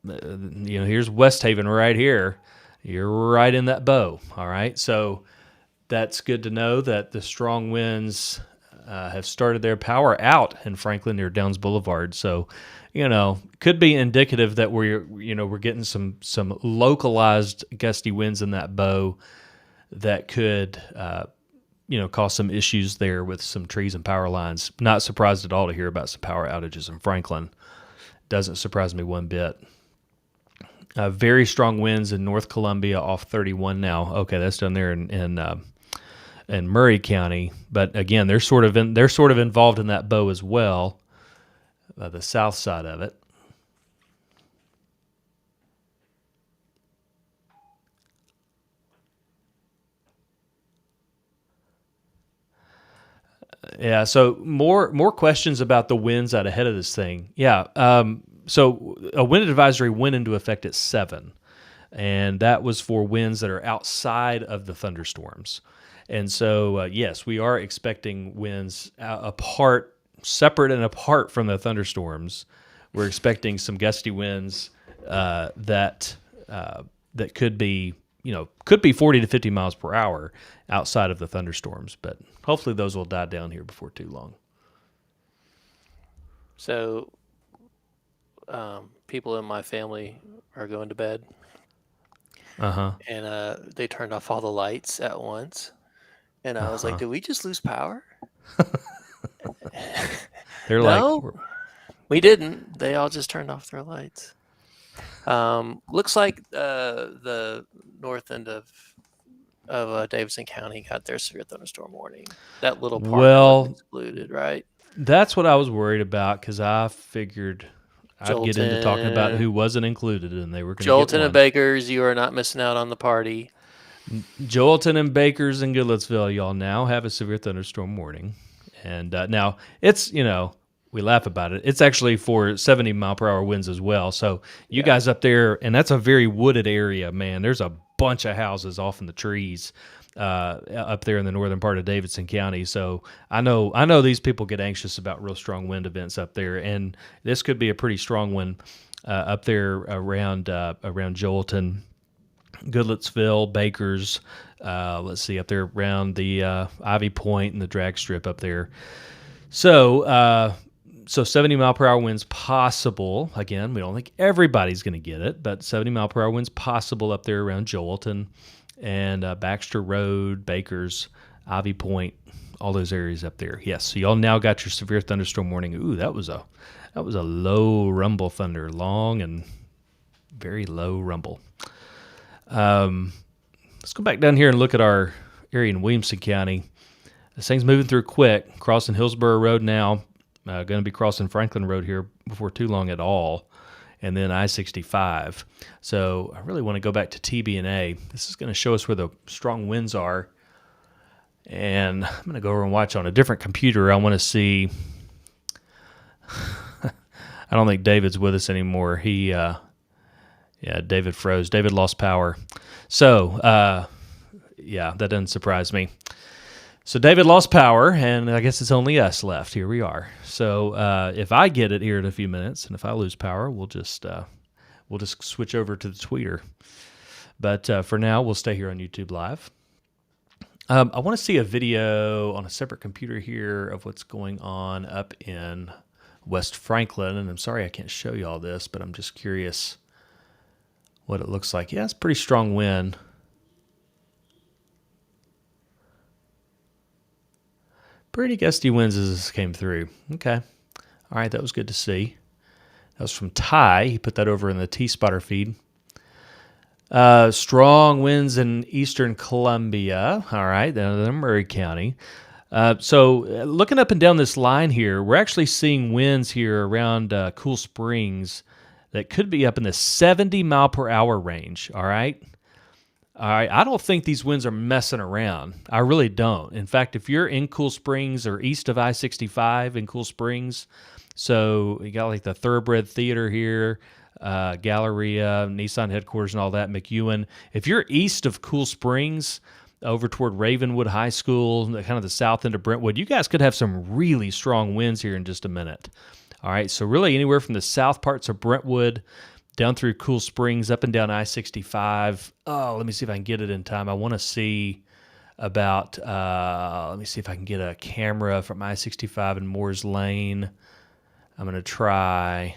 here's West Haven right here. You're right in that bow. All right, so that's good to know that the strong winds have started their power out in Franklin near Downs Boulevard. So, could be indicative that we're getting some localized gusty winds in that bow that could, cause some issues there with some trees and power lines. Not surprised at all to hear about some power outages in Franklin. Doesn't surprise me one bit. Very strong winds in North Columbia off 31 now. Okay, that's down there in Murray County. But again, they're sort of involved in that bow as well, the south side of it. Yeah, so more questions about the winds out ahead of this thing. Yeah, so a wind advisory went into effect at 7, and that was for winds that are outside of the thunderstorms. And so, yes, we are expecting winds separate and apart from the thunderstorms. We're expecting some gusty winds that could be 40 to 50 miles per hour outside of the thunderstorms, but hopefully those will die down here before too long. So, people in my family are going to bed. Uh-huh. And they turned off all the lights at once. And I was like, Uh-huh. did we just lose power? They're like, No, we didn't. They all just turned off their lights. Looks like the north end of Davidson County got their severe thunderstorm warning. That little part that was well, excluded, right? that's what I was worried about because I figured I'd get into talking about Jolton, who wasn't included and they were going to get Jolton and one. Bakers, you are not missing out on the party. Joelton and Bakers and Goodlettsville, y'all now have a severe thunderstorm warning. And now it's, we laugh about it. It's actually for 70-mile-per-hour winds as well. So you Yeah. guys up there, and that's a very wooded area, man. There's a bunch of houses off in the trees up there in the northern part of Davidson County. So I know these people get anxious about real strong wind events up there, and this could be a pretty strong one up there around Joelton, Goodlettsville, Bakers. Let's see, up there around the Ivy Point and the drag strip up there. So 70-mile-per-hour winds possible. Again, we don't think everybody's going to get it, but 70-mile-per-hour winds possible up there around Joelton and Baxter Road, Bakers, Ivy Point, all those areas up there. Yes, so y'all now got your severe thunderstorm warning. Ooh, that was a low rumble thunder, long and very low rumble. Let's go back down here and look at our area in Williamson County. This thing's moving through quick, crossing Hillsborough Road now. Going to be crossing Franklin Road here before too long at all, and then I-65. So I really want to go back to TB&A. This is going to show us where the strong winds are, and I'm going to go over and watch on a different computer. I want to see. I don't think David's with us anymore. David froze. David lost power. So, that doesn't surprise me. So David lost power, and I guess it's only us left. Here we are. So if I get it here in a few minutes, and if I lose power, we'll just switch over to the tweeter. But for now, we'll stay here on YouTube Live. I want to see a video on a separate computer here of what's going on up in West Franklin, and I'm sorry I can't show you all this, but I'm just curious what it looks like. Yeah, it's pretty strong wind. Pretty gusty winds as this came through. Okay. All right, that was good to see. That was from Ty. He put that over in the T-Spotter feed. Strong winds in eastern Columbia. All right, then Murray County. So looking up and down this line here, we're actually seeing winds here around Cool Springs that could be up in the 70-mile-per-hour range. All right. I don't think these winds are messing around. I really don't. In fact, if you're in Cool Springs or east of I-65 in Cool Springs, so you got like the Thoroughbred Theater here, Galleria, Nissan headquarters and all that, McEwen. If you're east of Cool Springs, over toward Ravenwood High School, kind of the south end of Brentwood, you guys could have some really strong winds here in just a minute. All right, so really anywhere from the south parts of Brentwood down through Cool Springs, up and down I-65. Oh, let me see if I can get it in time. I want to see about, let me see if I can get a camera from I-65 and Moore's Lane. I'm going to try.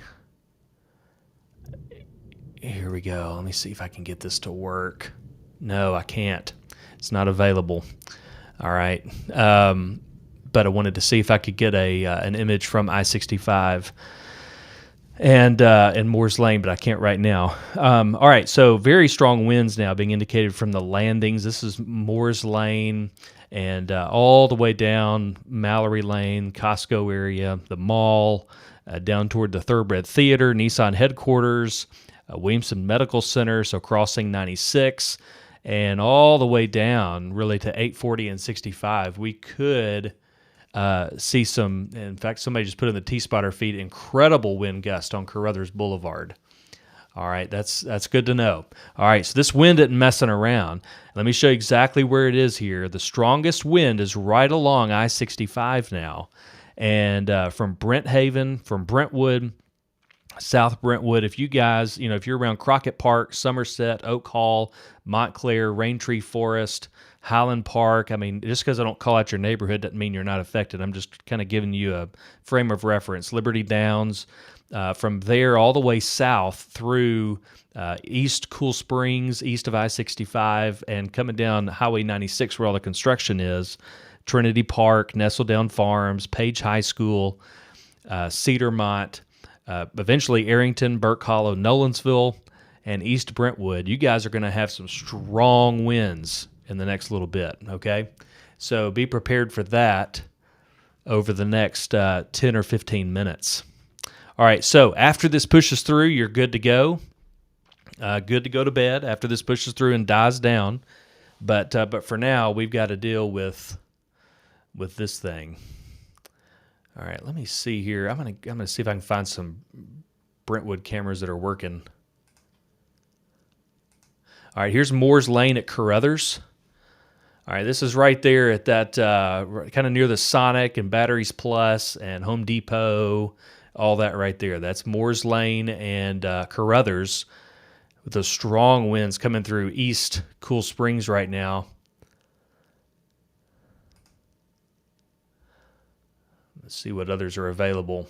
Here we go. Let me see if I can get this to work. No, I can't. It's not available. All right. But I wanted to see if I could get an image from I-65 and Moore's Lane, but I can't right now. All right, so very strong winds now being indicated from the landings. This is Moore's Lane and all the way down Mallory Lane, Costco area, the mall, down toward the Thoroughbred Theater, Nissan headquarters, Williamson Medical Center, so crossing 96, and all the way down really to 840 and 65. We could see some, in fact, somebody just put in the T-Spotter feed, incredible wind gust on Carruthers Boulevard. All right, that's good to know. All right, so this wind isn't messing around. Let me show you exactly where it is here. The strongest wind is right along I-65 now. And from Brent Haven, from Brentwood, South Brentwood, if you guys, if you're around Crockett Park, Somerset, Oak Hall, Montclair, Raintree Forest, Highland Park, I mean, just because I don't call out your neighborhood doesn't mean you're not affected. I'm just kind of giving you a frame of reference. Liberty Downs, from there all the way south through east Cool Springs, east of I-65, and coming down Highway 96 where all the construction is, Trinity Park, Nestledown Farms, Page High School, Cedarmont, eventually Arrington, Burke Hollow, Nolensville, and East Brentwood. You guys are going to have some strong winds in the next little bit, okay? So be prepared for that over the next 10 or 15 minutes. All right, so after this pushes through, you're good to go. Good to go to bed after this pushes through and dies down. But for now, we've got to deal with this thing. All right, let me see here. I'm gonna see if I can find some Brentwood cameras that are working. All right, here's Moore's Lane at Carruthers. All right, this is right there at that kind of near the Sonic and Batteries Plus and Home Depot, all that right there. That's Moore's Lane and Carruthers with those strong winds coming through East Cool Springs right now. Let's see what others are available.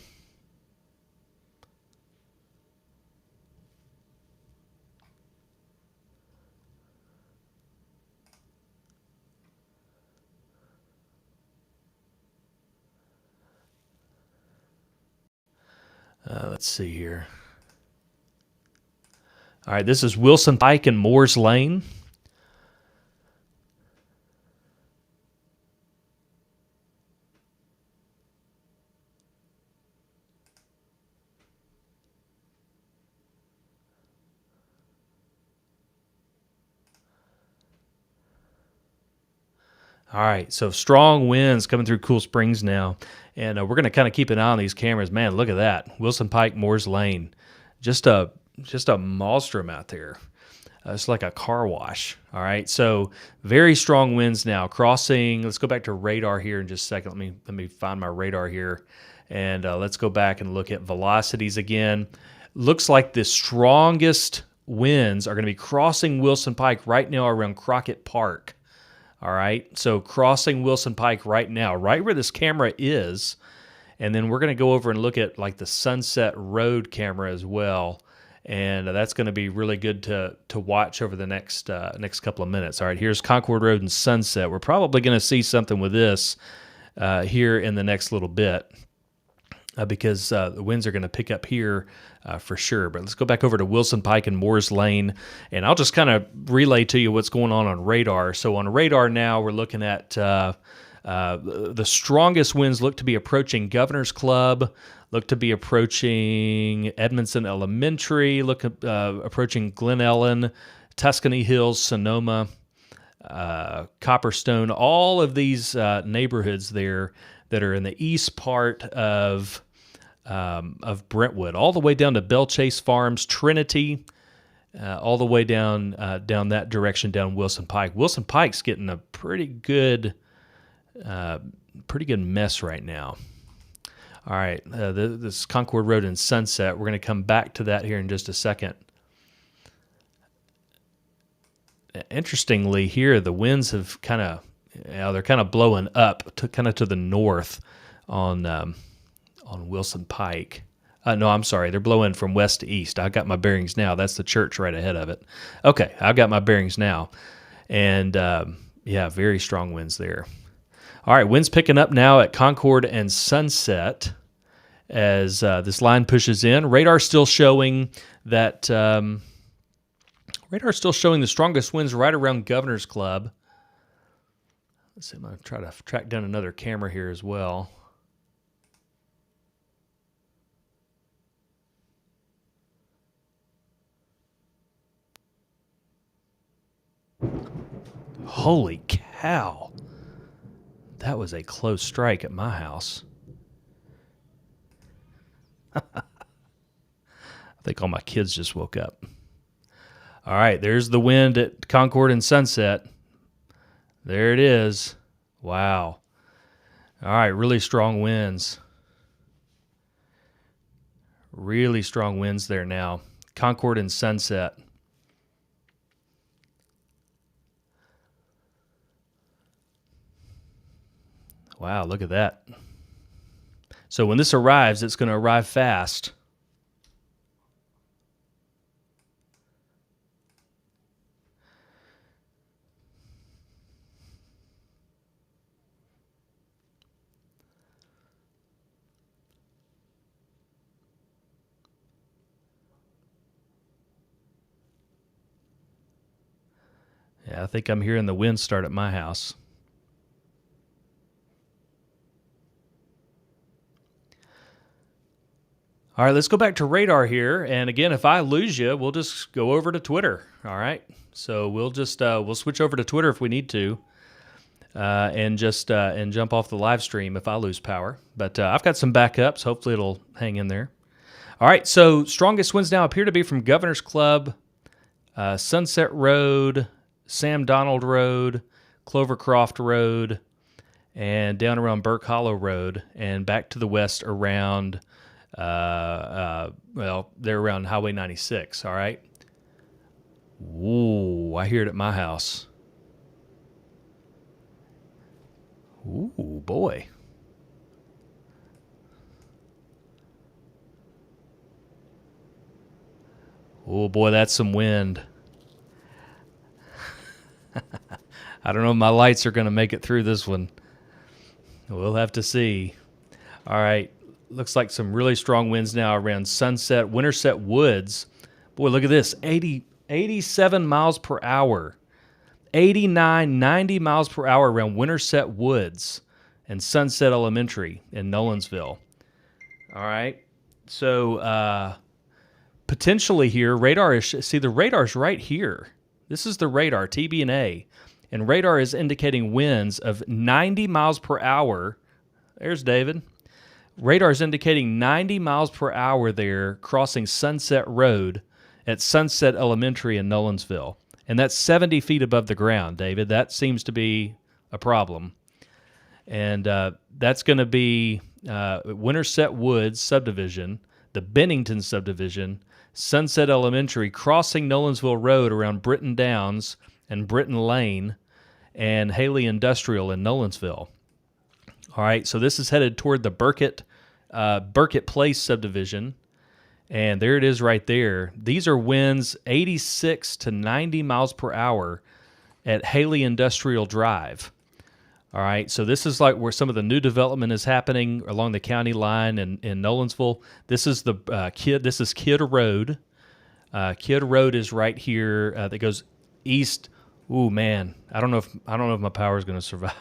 Let's see here. All right, this is Wilson Pike and Moore's Lane. All right, so strong winds coming through Cool Springs now, and we're going to kind of keep an eye on these cameras. Man, look at that. Wilson Pike, Moore's Lane. Just a maelstrom out there. It's like a car wash. All right, so very strong winds now. Crossing, let's go back to radar here in just a second. Let me find my radar here, and let's go back and look at velocities again. Looks like the strongest winds are going to be crossing Wilson Pike right now around Crockett Park. All right, so crossing Wilson Pike right now, right where this camera is, and then we're going to go over and look at like the Sunset Road camera as well, and that's going to be really good to watch over the next couple of minutes. All right, here's Concord Road and Sunset. We're probably going to see something with this here in the next little bit. Because the winds are going to pick up here for sure. But let's go back over to Wilson Pike and Moore's Lane, and I'll just kind of relay to you what's going on radar. So on radar now, we're looking at the strongest winds look to be approaching Governor's Club, look to be approaching Edmondson Elementary, approaching Glen Ellen, Tuscany Hills, Sonoma, Copperstone, all of these neighborhoods there that are in the east part of Brentwood, all the way down to Bell Chase Farms, Trinity, all the way down that direction down Wilson Pike. Wilson Pike's getting a pretty good mess right now. All right, this Concord Road and Sunset. We're going to come back to that here in just a second. Interestingly, here the winds have they're kind of blowing up to the north on Wilson Pike. No, I'm sorry. They're blowing from west to east. I got my bearings now. That's the church right ahead of it. Okay, I've got my bearings now. And, very strong winds there. All right, winds picking up now at Concord and Sunset as this line pushes in. Radar still showing that the strongest winds right around Governor's Club. Let's see, I'm going to try to track down another camera here as well. Holy cow. That was a close strike at my house. I think all my kids just woke up. All right, there's the wind at Concord and Sunset. There it is. Wow. All right, really strong winds. Really strong winds there now. Concord and Sunset. Wow, look at that. So when this arrives, it's going to arrive fast. Yeah, I think I'm hearing the wind start at my house. All right, let's go back to radar here. And again, if I lose you, we'll just go over to Twitter. All right. So we'll just we'll switch over to Twitter if we need to, and jump off the live stream if I lose power. But I've got some backups. Hopefully, it'll hang in there. All right. So strongest winds now appear to be from Governor's Club, Sunset Road, Sam Donald Road, Clovercroft Road, and down around Burke Hollow Road, and back to the west around. Well, they're around Highway 96. All right. Ooh, I hear it at my house. Ooh, boy. Oh, boy, that's some wind. I don't know if my lights are going to make it through this one. We'll have to see. All right. Looks like some really strong winds now around Sunset, Winterset Woods. Boy, look at this. 87 miles per hour. 89, 90 miles per hour around Winterset Woods and Sunset Elementary in Nolensville. All right. So potentially here, radar is, see, the radar's right here. This is the radar, TBNA. And radar is indicating winds of 90 miles per hour. There's David. Radar is indicating 90 miles per hour there crossing Sunset Road at Sunset Elementary in Nolensville. And that's 70 feet above the ground, David. That seems to be a problem. And that's going to be Winterset Woods subdivision, the Bennington subdivision, Sunset Elementary, crossing Nolensville Road around Britton Downs and Britton Lane, and Haley Industrial in Nolensville. All right, so this is headed toward the Burkett Place subdivision, and there it is right there. These are winds 86 to 90 miles per hour at Haley Industrial Drive. All right, so this is like where some of the new development is happening along the county line in Nolensville. This is the This is Kidd Road. Kidd Road is right here. That goes east. Ooh, man, I don't know if my power is going to survive.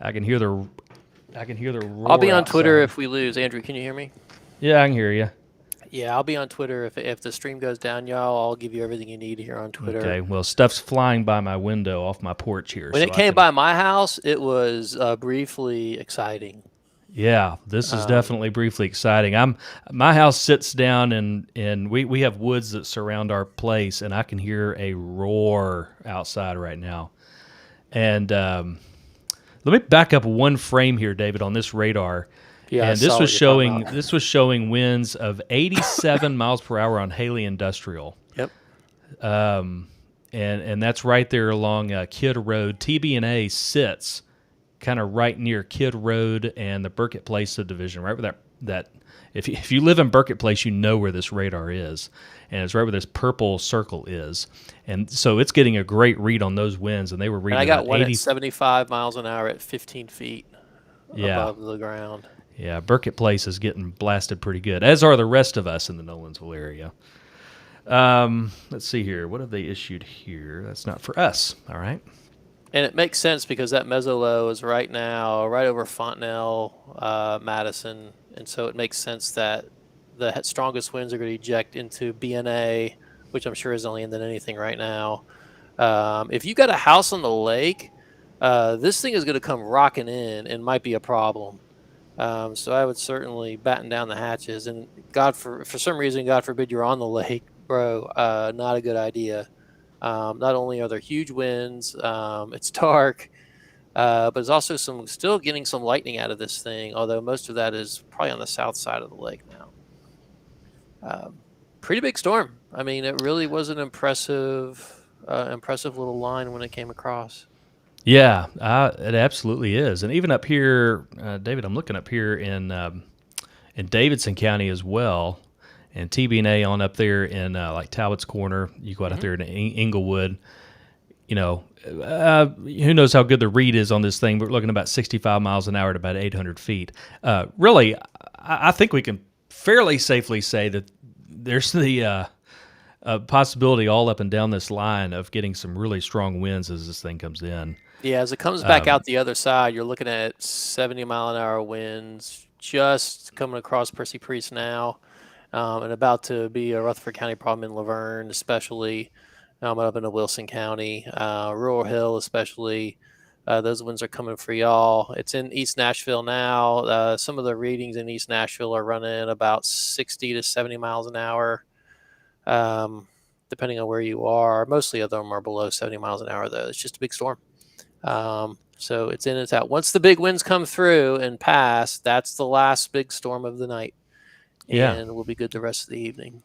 I can hear the roar. I'll be on outside. Twitter if we lose. Andrew, can you hear me? Yeah, I can hear you. Yeah, I'll be on Twitter if the stream goes down, y'all. I'll give you everything you need here on Twitter. Okay. Well, stuff's flying by my window off my porch here. When it came by my house, it was briefly exciting. Yeah, this is definitely briefly exciting. My house sits down and we have woods that surround our place, and I can hear a roar outside right now. And let me back up one frame here, David, on this radar. Yeah, and this was showing winds of 87 miles per hour on Haley Industrial. Yep. And that's right there along Kidd Road. TBNA sits kind of right near Kidd Road and the Burkett Place subdivision, right where that if you live in Burkett Place, you know where this radar is, and it's right where this purple circle is, and so it's getting a great read on those winds, and they were reading. And I got about one 80, at 75 miles an hour at 15 feet yeah, above the ground. Yeah, Burkett Place is getting blasted pretty good, as are the rest of us in the Nolensville area. Let's see here. What have they issued here? That's not for us. All right. And it makes sense because that meso-low is right now right over Fontenelle, Madison, and so it makes sense that the strongest winds are going to eject into BNA, which I'm sure is only in than anything right now. If you got a house on the lake, this thing is going to come rocking in and might be a problem. So I would certainly batten down the hatches. And for some reason, God forbid you're on the lake, bro, not a good idea. Not only are there huge winds, it's dark, but there's also still getting some lightning out of this thing, although most of that is probably on the south side of the lake now. Pretty big storm. I mean, it really was an impressive little line when it came across. Yeah, it absolutely is. And even up here, David, I'm looking up here in Davidson County as well. And TBNA on up there in like Talbot's Corner. You go out there in Inglewood. You know, who knows how good the read is on this thing. We're looking about 65 miles an hour at about 800 feet. Really, I think we can fairly safely say that there's the a possibility all up and down this line of getting some really strong winds as this thing comes in. Yeah, as it comes back out the other side, you're looking at 70-mile-an-hour winds just coming across Percy Priest now, and about to be a Rutherford County problem in Laverne, especially up into Wilson County, Rural Hill, especially. Those winds are coming for y'all. It's in East Nashville now. Some of the readings in East Nashville are running about 60 to 70 miles an hour, depending on where you are. Mostly of them are below 70 miles an hour, though. It's just a big storm. So it's in, it's out. Once the big winds come through and pass, that's the last big storm of the night. And we'll be good the rest of the evening.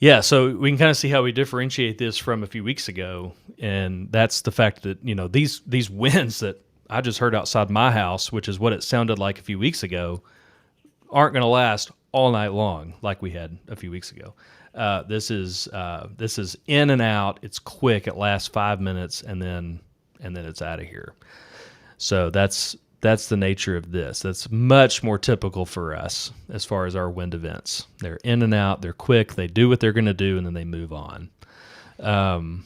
Yeah, so we can kind of see how we differentiate this from a few weeks ago, and that's the fact that, these winds that I just heard outside my house, which is what it sounded like a few weeks ago, aren't going to last all night long like we had a few weeks ago. This is in and out. It's quick. It lasts 5 minutes, and then it's out of here. So that's the nature of this. That's much more typical for us as far as our wind events. They're in and out. They're quick. They do what they're going to do, and then they move on. And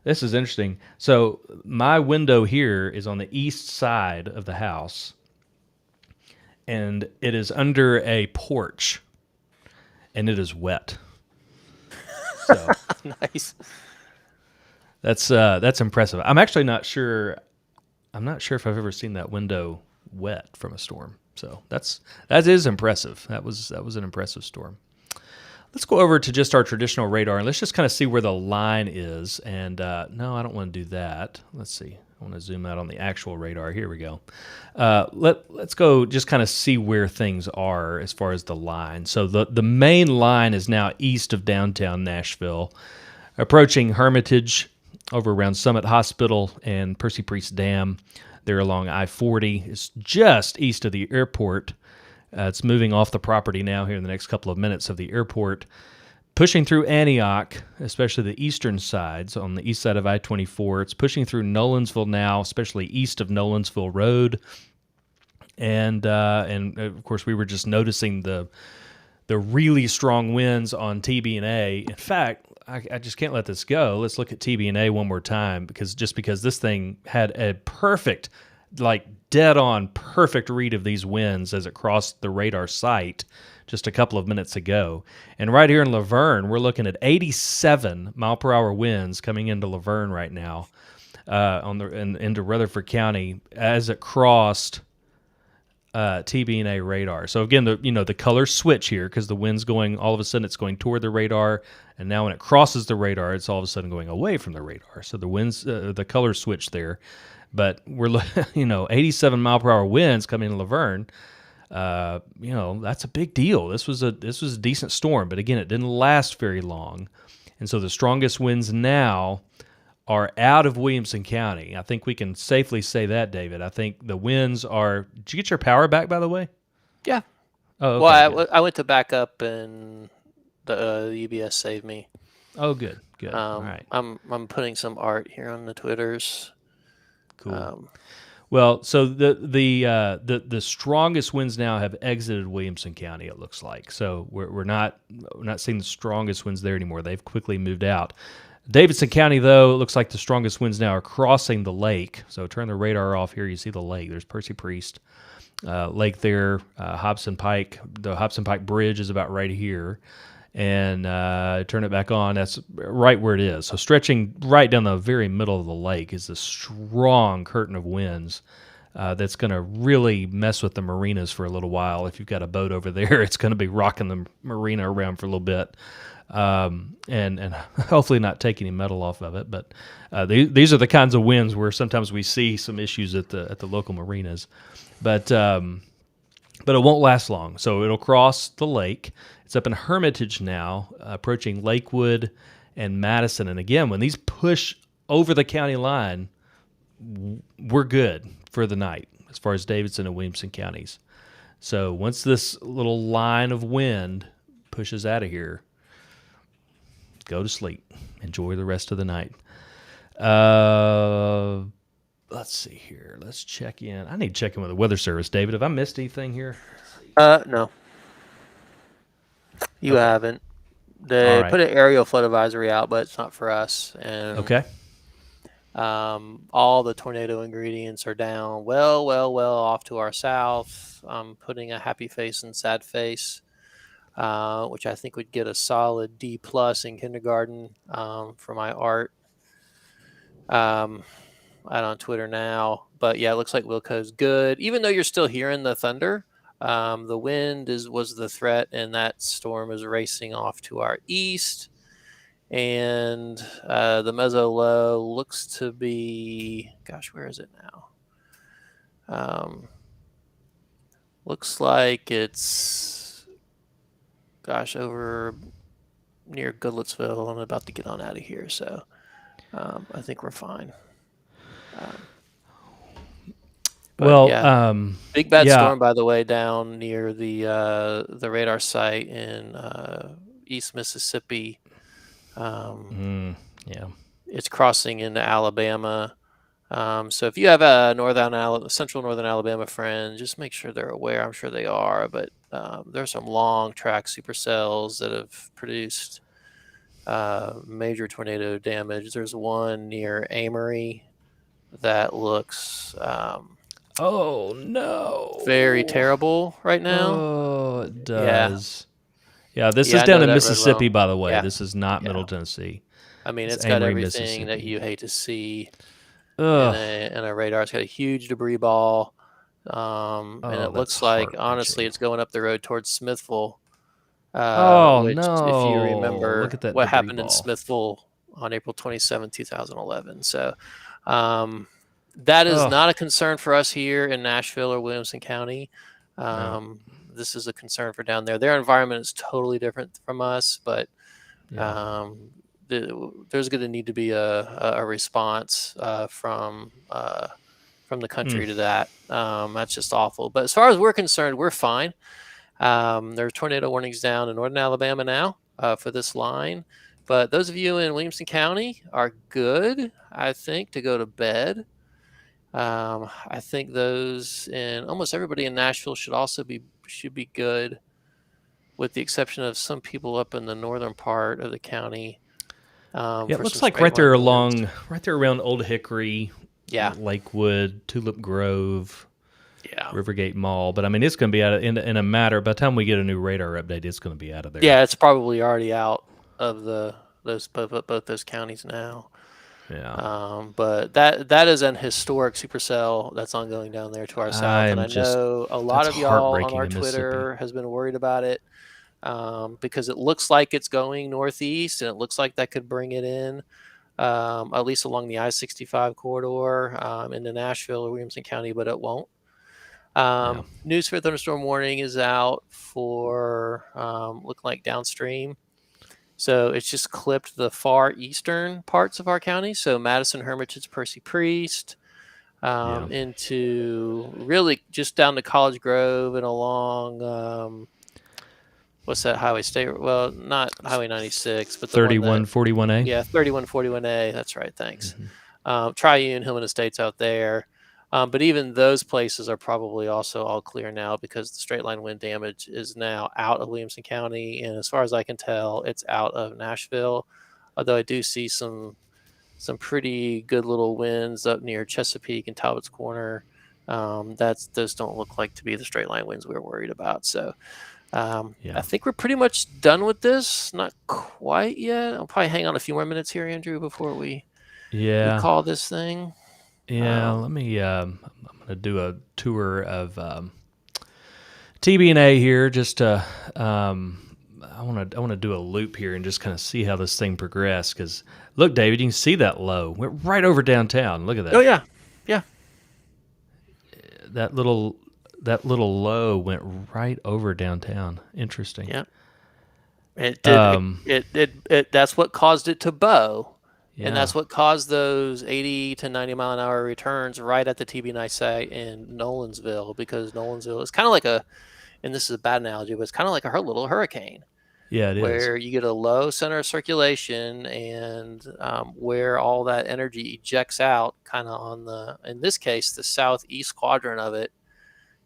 this is interesting. So my window here is on the east side of the house, and it is under a porch, and it is wet. So Nice. that's impressive. I'm actually not sure. I'm not sure if I've ever seen that window wet from a storm. So that is impressive. That was an impressive storm. Let's go over to just our traditional radar, and let's just kind of see where the line is. And no, I don't want to do that. Let's see. I want to zoom out on the actual radar. Here we go. Let's go just kind of see where things are as far as the line. So the main line is now east of downtown Nashville, approaching Hermitage over around Summit Hospital and Percy Priest Dam. They're along I-40. It's just east of the airport. It's moving off the property now here in the next couple of minutes of the airport, pushing through Antioch, especially the eastern sides on the east side of I-24. It's pushing through Nolensville now, especially east of Nolensville Road. And of course, we were just noticing the really strong winds on TB&A. In fact, I just can't let this go. Let's look at TB&A one more time, because this thing had a perfect, dead-on perfect read of these winds as it crossed the radar sight just a couple of minutes ago. And right here in Laverne, we're looking at 87 mile-per-hour winds coming into Laverne right now into Rutherford County as it crossed TB&A radar. So again, the colors switch here because the wind's going, all of a sudden it's going toward the radar, and now when it crosses the radar, it's all of a sudden going away from the radar. So the winds, the colors switch there. But we're 87 mile per hour winds coming in Laverne. That's a big deal. This was a decent storm, but again, it didn't last very long, and so the strongest winds now are out of Williamson County. I think we can safely say that, David. I think the winds are. Did you get your power back, by the way? Yeah. Oh, okay, well, I went to back up, and the UBS saved me. Oh, good. All right. I'm putting some art here on the Twitters. Cool. Well, so the strongest winds now have exited Williamson County. It looks like so we're not seeing the strongest winds there anymore. They've quickly moved out. Davidson County, though, it looks like the strongest winds now are crossing the lake. So turn the radar off here. You see the lake. There's Percy Priest Lake there. Hobson Pike. The Hobson Pike Bridge is about right here. And turn it back on. That's right where it is. So stretching right down the very middle of the lake is this strong curtain of winds that's going to really mess with the marinas for a little while. If you've got a boat over there, it's going to be rocking the marina around for a little bit, and hopefully not take any metal off of it. But these are the kinds of winds where sometimes we see some issues at the local marinas, but it won't last long. So it'll cross the lake. It's up in Hermitage now, approaching Lakewood and Madison. And again, when these push over the county line, we're good for the night as far as Davidson and Williamson counties. So once this little line of wind pushes out of here, go to sleep. Enjoy the rest of the night. Let's see here. Let's check in. I need to check in with the Weather Service. David, have I missed anything here? No. You Okay. haven't. All They right. put an aerial flood advisory out, but it's not for us. And Okay. all the tornado ingredients are down well off to our south. I'm putting a happy face and sad face, which I think would get a solid D plus in kindergarten for my art. Um, out on Twitter now, but yeah, it looks like Wilco's good. Even though you're still hearing the thunder, the wind was the threat, and that storm is racing off to our east. And the meso low looks to be, gosh, where is it now? Looks like it's, gosh, over near Goodlettsville. I'm about to get on out of here, so I think we're fine. But Well, yeah, big bad yeah. storm, by the way, down near the radar site in East Mississippi. Yeah. It's crossing into Alabama. So if you have a central northern Alabama friend, just make sure they're aware. I'm sure they are, but there's some long track supercells that have produced major tornado damage. There's one near Amory that looks Oh very no. terrible right now. Oh, it Yeah, does. Yeah, this is yeah, I down know in that road Mississippi, well. by the way. Yeah, This is not yeah. Middle Tennessee. I mean, It's it's got Amory, everything that Mississippi. you hate to see Ugh. in a radar. It's got a huge debris ball, and Oh, it that's looks like, heart honestly, wrenching. it's going up the road towards Smithville, Oh which, if you no. Look remember at that what debris happened in ball. Smithville on April 27, 2011. So um, that is Oh, not a concern for us here in Nashville or Williamson County. no. This is a concern for down there. Their environment is totally different from us, but Yeah. um, there's going to need to be a response from the Mm. country to that. That's just awful. But as far as we're concerned, we're fine. There are tornado warnings down in northern Alabama now for this line. But those of you in Williamson County are good, I think, to go to bed. I think those in almost everybody in Nashville should be good, with the exception of some people up in the northern part of the county Yeah, it for some looks like straight line winds. right there around Old Hickory, Yeah, Lakewood, Tulip Grove, yeah, Rivergate Mall. But I mean, it's going to be out of, in a matter. By the time we get a new radar update, it's going to be out of there. yeah. It's probably already out of those both those counties now. Yeah. But that is an historic supercell that's ongoing down there to our south, and I'm I just, know a lot that's of y'all on heartbreaking our in Mississippi. Twitter has been worried about it because it looks like it's going northeast, and it looks like that could bring it in. At least along the I-65 corridor into Nashville or Williamson County, but it won't. Yeah. News for thunderstorm warning is out for looking like downstream. So it's just clipped the far eastern parts of our county. So Madison, Hermitage, Percy Priest, Yeah. into really just down to College Grove and along what's that highway state? Well, not Highway 96, but the one that 3141A. yeah, 3141A. That's right. Thanks. Mm-hmm. Triune, Hillman Estates out there. But even those places are probably also all clear now because the straight line wind damage is now out of Williamson County. And as far as I can tell, it's out of Nashville. Although I do see some pretty good little winds up near Chesapeake and Talbot's Corner. Those don't look like to be the straight line winds we were worried about. So Yeah. I think we're pretty much done with this. Not quite yet. I'll probably hang on a few more minutes here, Andrew, before we Yeah. call this thing. Yeah. Let me, I'm going to do a tour of TB&A here. Just to, I want to do a loop here and just kind of see how this thing progressed. Because look, David, you can see that low went right over downtown. Look at that. Oh yeah, yeah. That little low went right over downtown. Interesting. Yeah. It did. That's what caused it to bow, Yeah. and that's what caused those 80 to 90-mile-an-hour returns right at the TB&I site in Nolensville, because Nolensville is kind of like and this is a bad analogy, but it's kind of like a little hurricane. Yeah, it is. Where you get a low center of circulation, and where all that energy ejects out kind of in this case, the southeast quadrant of it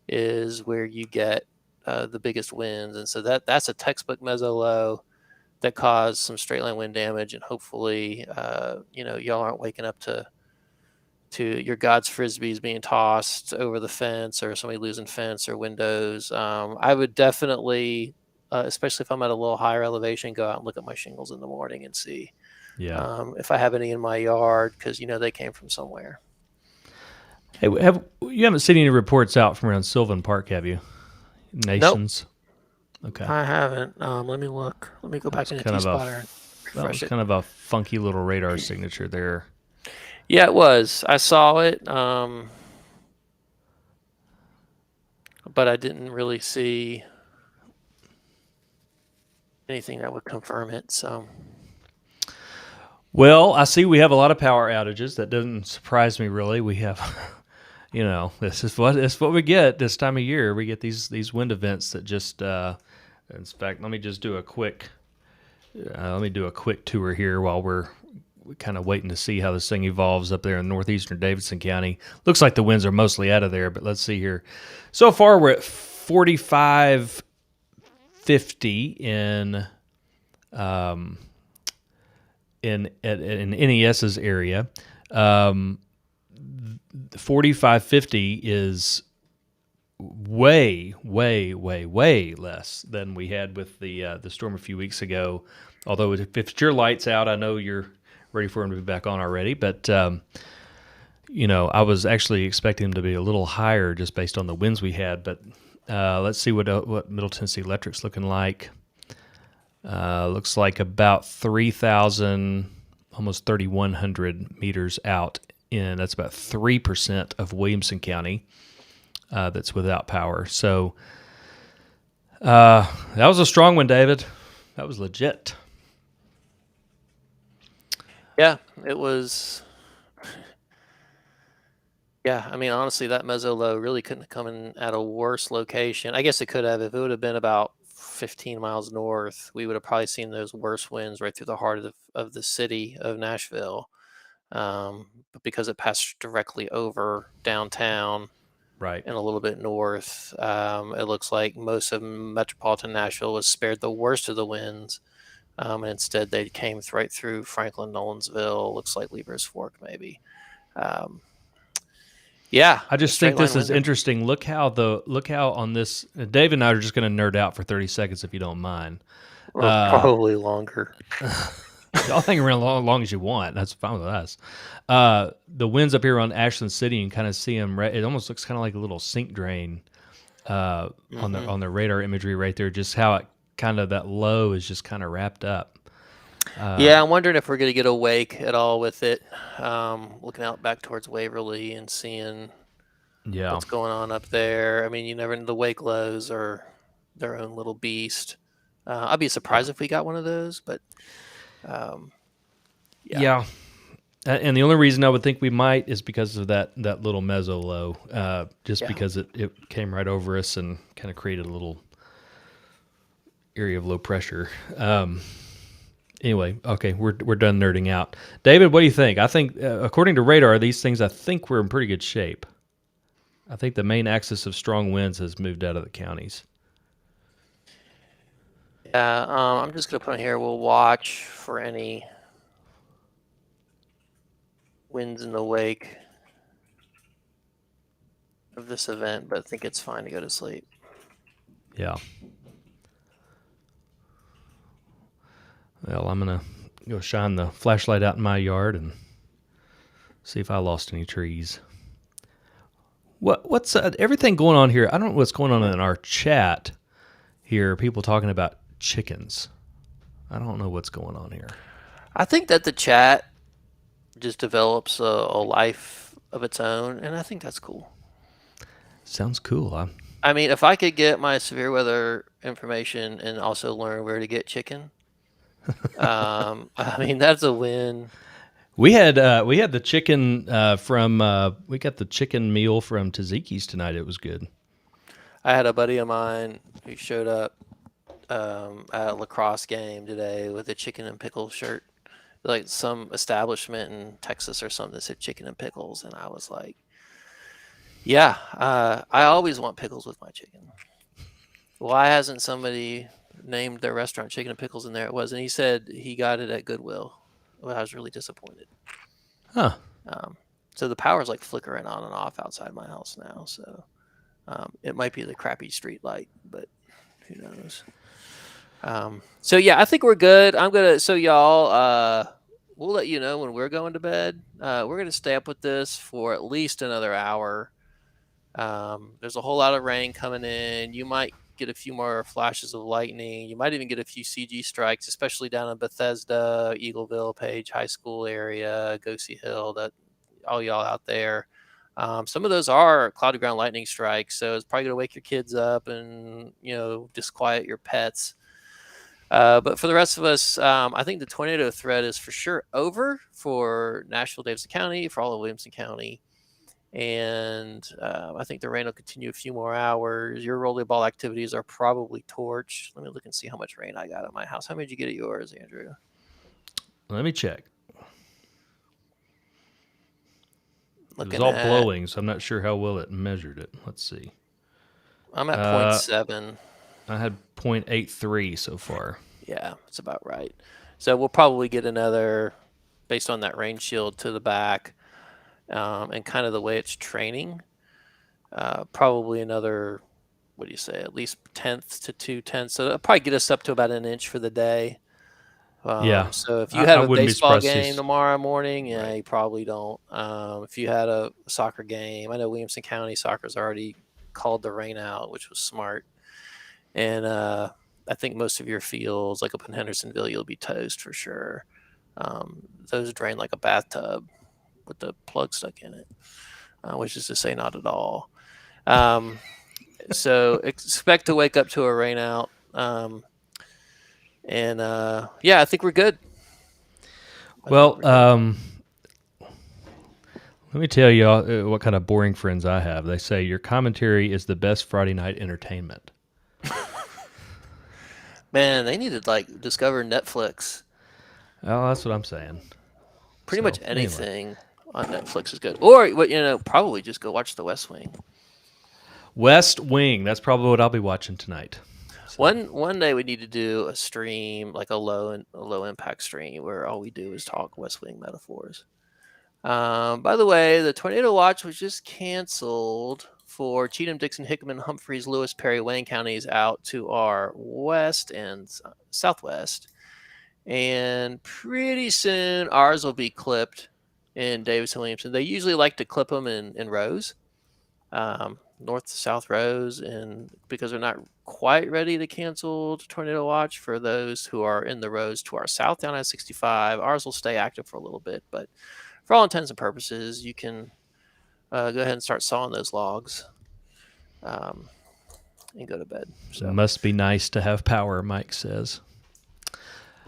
is where you get the biggest winds, and so that's a textbook mezzo-low that caused some straight line wind damage, and hopefully, y'all aren't waking up to your God's frisbees being tossed over the fence, or somebody losing fence or windows. I would definitely, especially if I'm at a little higher elevation, go out and look at my shingles in the morning and see Yeah. if I have any in my yard, because they came from somewhere. Hey, you haven't seen any reports out from around Sylvan Park, have you? Nope, Nations. Okay. I haven't. Let me look. Let me go back into T-Spotter and That refresh was it. kind of a funky little radar signature there. Yeah, it was. I saw it, but I didn't really see anything that would confirm it. So, Well, I see we have a lot of power outages. That doesn't surprise me really. We have, this is what we get this time of year. We get these wind events that just. In fact, let me just do a quick. Let me do a quick tour here while we're kind of waiting to see how this thing evolves up there in northeastern Davidson County. Looks like the winds are mostly out of there, but let's see here. So far, we're at 4550 in NES's area. 4550 is way less than we had with the storm a few weeks ago. Although if it's your lights out, I know you're ready for them to be back on already. But I was actually expecting them to be a little higher just based on the winds we had. But let's see what Middle Tennessee Electric's looking like. Looks like about 3,000, almost 3,100 meters out in. That's about 3% of Williamson County that's without power. So that was a strong one, David. That was legit. yeah, it was. Yeah, I mean, honestly, that mezzo low really couldn't have come in at a worse location. I guess it could have. If it would have been about 15 miles north, we would have probably seen those worst winds right through the heart of the city of Nashville. But because it passed directly over downtown, Right. and a little bit north, it looks like most of metropolitan Nashville was spared the worst of the winds. And instead, they came right through Franklin, Nolensville. Looks like Lever's Fork, maybe. Yeah, I just think this is interesting. Look how on this. Dave and I are just going to nerd out for 30 seconds if you don't mind. Or probably longer. Y'all hang around long as you want. That's fine with us. The winds up here on Ashland City, and kind of see them. It almost looks kind of like a little sink drain on the radar imagery right there. Just how it kind of that low is just kind of wrapped up. Yeah, I'm wondering if we're going to get a wake at all with it. Looking out back towards Waverly and seeing what's going on up there. I mean, you never know. The wake lows are their own little beast. I'd be surprised if we got one of those, but yeah. And the only reason I would think we might is because of that little mezzo low, because it came right over us and kind of created a little area of low pressure. Anyway, okay, we're done nerding out. David, what do you think? I think, according to radar, these things, I think we're in pretty good shape. I think the main axis of strong winds has moved out of the counties. Yeah, I'm just going to put in here, we'll watch for any winds in the wake of this event, but I think it's fine to go to sleep. Yeah. Well, I'm going to go shine the flashlight out in my yard and see if I lost any trees. What's everything going on here? I don't know what's going on in our chat here. People talking about chickens. I don't know what's going on here. I think that the chat just develops a life of its own, and I think that's cool. Sounds cool. I mean, if I could get my severe weather information and also learn where to get chicken, I mean, that's a win. We had the chicken we got the chicken meal from Taziki's tonight. It was good. I had a buddy of mine who showed up at a lacrosse game today with a chicken and pickles shirt, like some establishment in Texas or something that said chicken and pickles, and I was like, yeah, I always want pickles with my chicken. Why hasn't somebody named their restaurant Chicken and Pickles in there? It was, and he said he got it at Goodwill. Well, I was really disappointed. Huh. Um, so the power's like flickering on and off outside my house now. So it might be the crappy street light, but who knows? So yeah, I think we're good. So y'all, we'll let you know when we're going to bed. We're gonna stay up with this for at least another hour. There's a whole lot of rain coming in. You might get a few more flashes of lightning. You might even get a few CG strikes, especially down in Bethesda, Eagleville, Page High School area, Goosey Hill. That all y'all out there. Some of those are cloudy ground lightning strikes, so it's probably gonna wake your kids up and disquiet your pets. But for the rest of us, I think the tornado threat is for sure over for Nashville, Davidson County, for all of Williamson County. And I think the rain will continue a few more hours. Your rollerball activities are probably torched. Let me look and see how much rain I got at my house. How many did you get at yours, Andrew? Let me check. Looking it was all at, blowing, so I'm not sure how well it measured it. Let's see. I'm at 0.7. I had 0.83 so far. Yeah, it's about right. So we'll probably get another, based on that rain shield to the back, and kind of the way it's training, probably another, what do you say, at least 1/10 to 2/10. So it'll probably get us up to about an inch for the day. Yeah. So if you have a wouldn't be baseball surprised to game see- tomorrow morning, yeah, Right. you probably don't. If you had a soccer game, I know Williamson County soccer's already called the rain out, which was smart. And I think most of your fields, like up in Hendersonville, you'll be toast for sure. Those drain like a bathtub with the plug stuck in it, which is to say not at all. So expect to wake up to a rain out. And yeah, I think we're good. Well, let me tell you what kind of boring friends I have. They say your commentary is the best Friday night entertainment. Man, they need to like discover Netflix. Oh, that's what I'm saying. Pretty So, much anyway. anything on Netflix is good. Or probably just go watch The West Wing. West Wing. That's probably what I'll be watching tonight. So, One day we need to do a stream, like a low impact stream, where all we do is talk West Wing metaphors. By the way, the tornado watch was just canceled for Cheatham, Dixon, Hickman, Humphreys, Lewis, Perry, Wayne counties out to our west and southwest. And pretty soon ours will be clipped in Davis and Williamson. They usually like to clip them in rows, north to south rows, and because they're not quite ready to cancel tornado watch for those who are in the rows to our south down at 65, ours will stay active for a little bit, but for all intents and purposes, you can go ahead and start sawing those logs and go to bed. So must be nice to have power, Mike says.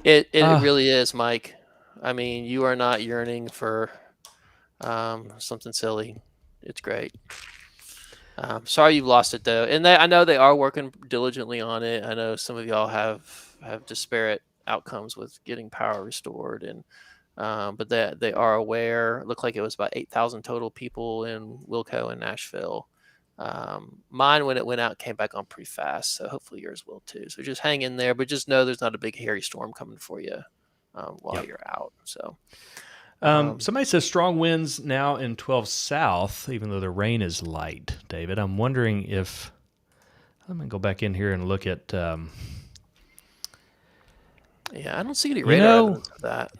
It really is, Mike. I mean, you are not yearning for something silly. It's great. Sorry you've lost it though, and I know they are working diligently on it. I know some of y'all have disparate outcomes with getting power restored, and but they are aware. It looked like it was about 8,000 total people in Wilco and Nashville. Mine, when it went out, came back on pretty fast, so hopefully yours will too. So just hang in there, but just know there's not a big hairy storm coming for you while you're out. So somebody says strong winds now in 12 south, even though the rain is light. David, I'm wondering if I'm gonna go back in here and look at. Yeah, I don't see any radar evidence of that.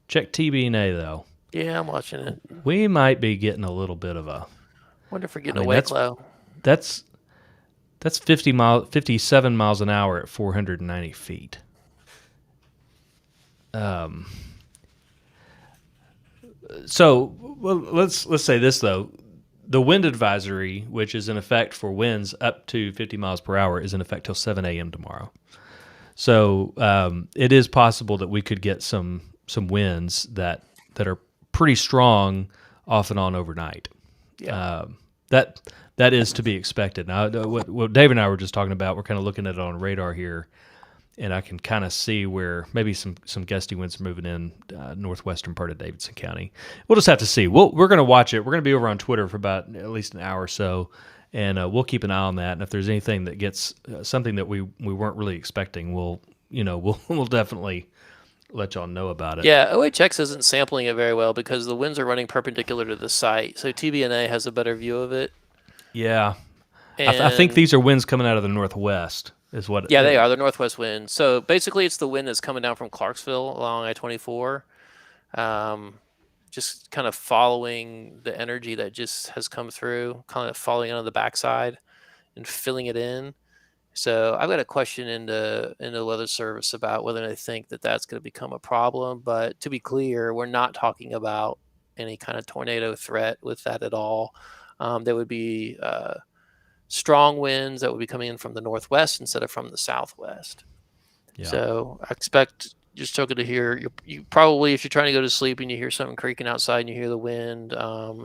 Check TBNA though. Yeah, I'm watching it. We might be getting a little bit of a. Wonder if we're getting a wake low. That's 57 miles an hour at 490 feet. So let's say this though, the wind advisory, which is in effect for winds up to 50 miles per hour, is in effect till 7 a.m. tomorrow. So it is possible that we could get some winds that are pretty strong off and on overnight. Yeah. That is to be expected. Now, what Dave and I were just talking about, we're kind of looking at it on radar here, and I can kind of see where maybe some gusty winds are moving in northwestern part of Davidson County. We'll just have to see. We're going to watch it. We're going to be over on Twitter for about at least an hour or so, and we'll keep an eye on that. And if there's anything that gets something that we weren't really expecting, we'll definitely let y'all know about it. Yeah, OHX isn't sampling it very well because the winds are running perpendicular to the site. So TBNA has a better view of it. Yeah, And I think these are winds coming out of the northwest. Is what? Yeah, they are. The northwest wind. So basically, it's the wind that's coming down from Clarksville along I-24, just kind of following the energy that just has come through, kind of falling on the backside and filling it in. So I've got a question into the Weather Service about whether they think that that's going to become a problem. But to be clear, we're not talking about any kind of tornado threat with that at all. There would be strong winds that would be coming in from the northwest instead of from the southwest. Yeah. So I expect you're still going to hear, you probably, if you're trying to go to sleep and you hear something creaking outside and you hear the wind,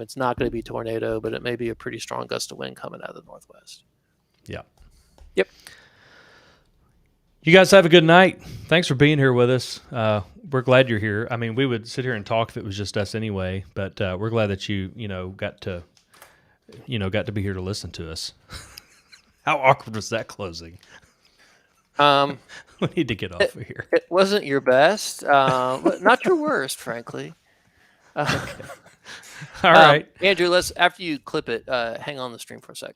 it's not going to be tornado, but it may be a pretty strong gust of wind coming out of the northwest. Yeah. Yep. You guys have a good night. Thanks for being here with us. We're glad you're here. I mean, we would sit here and talk if it was just us anyway, but we're glad that you got to be here to listen to us. How awkward was that closing? We need to get off of here. It wasn't your best, but not your worst, frankly. Okay. All right. Andrew, after you clip it, hang on the stream for a sec.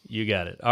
You got it. All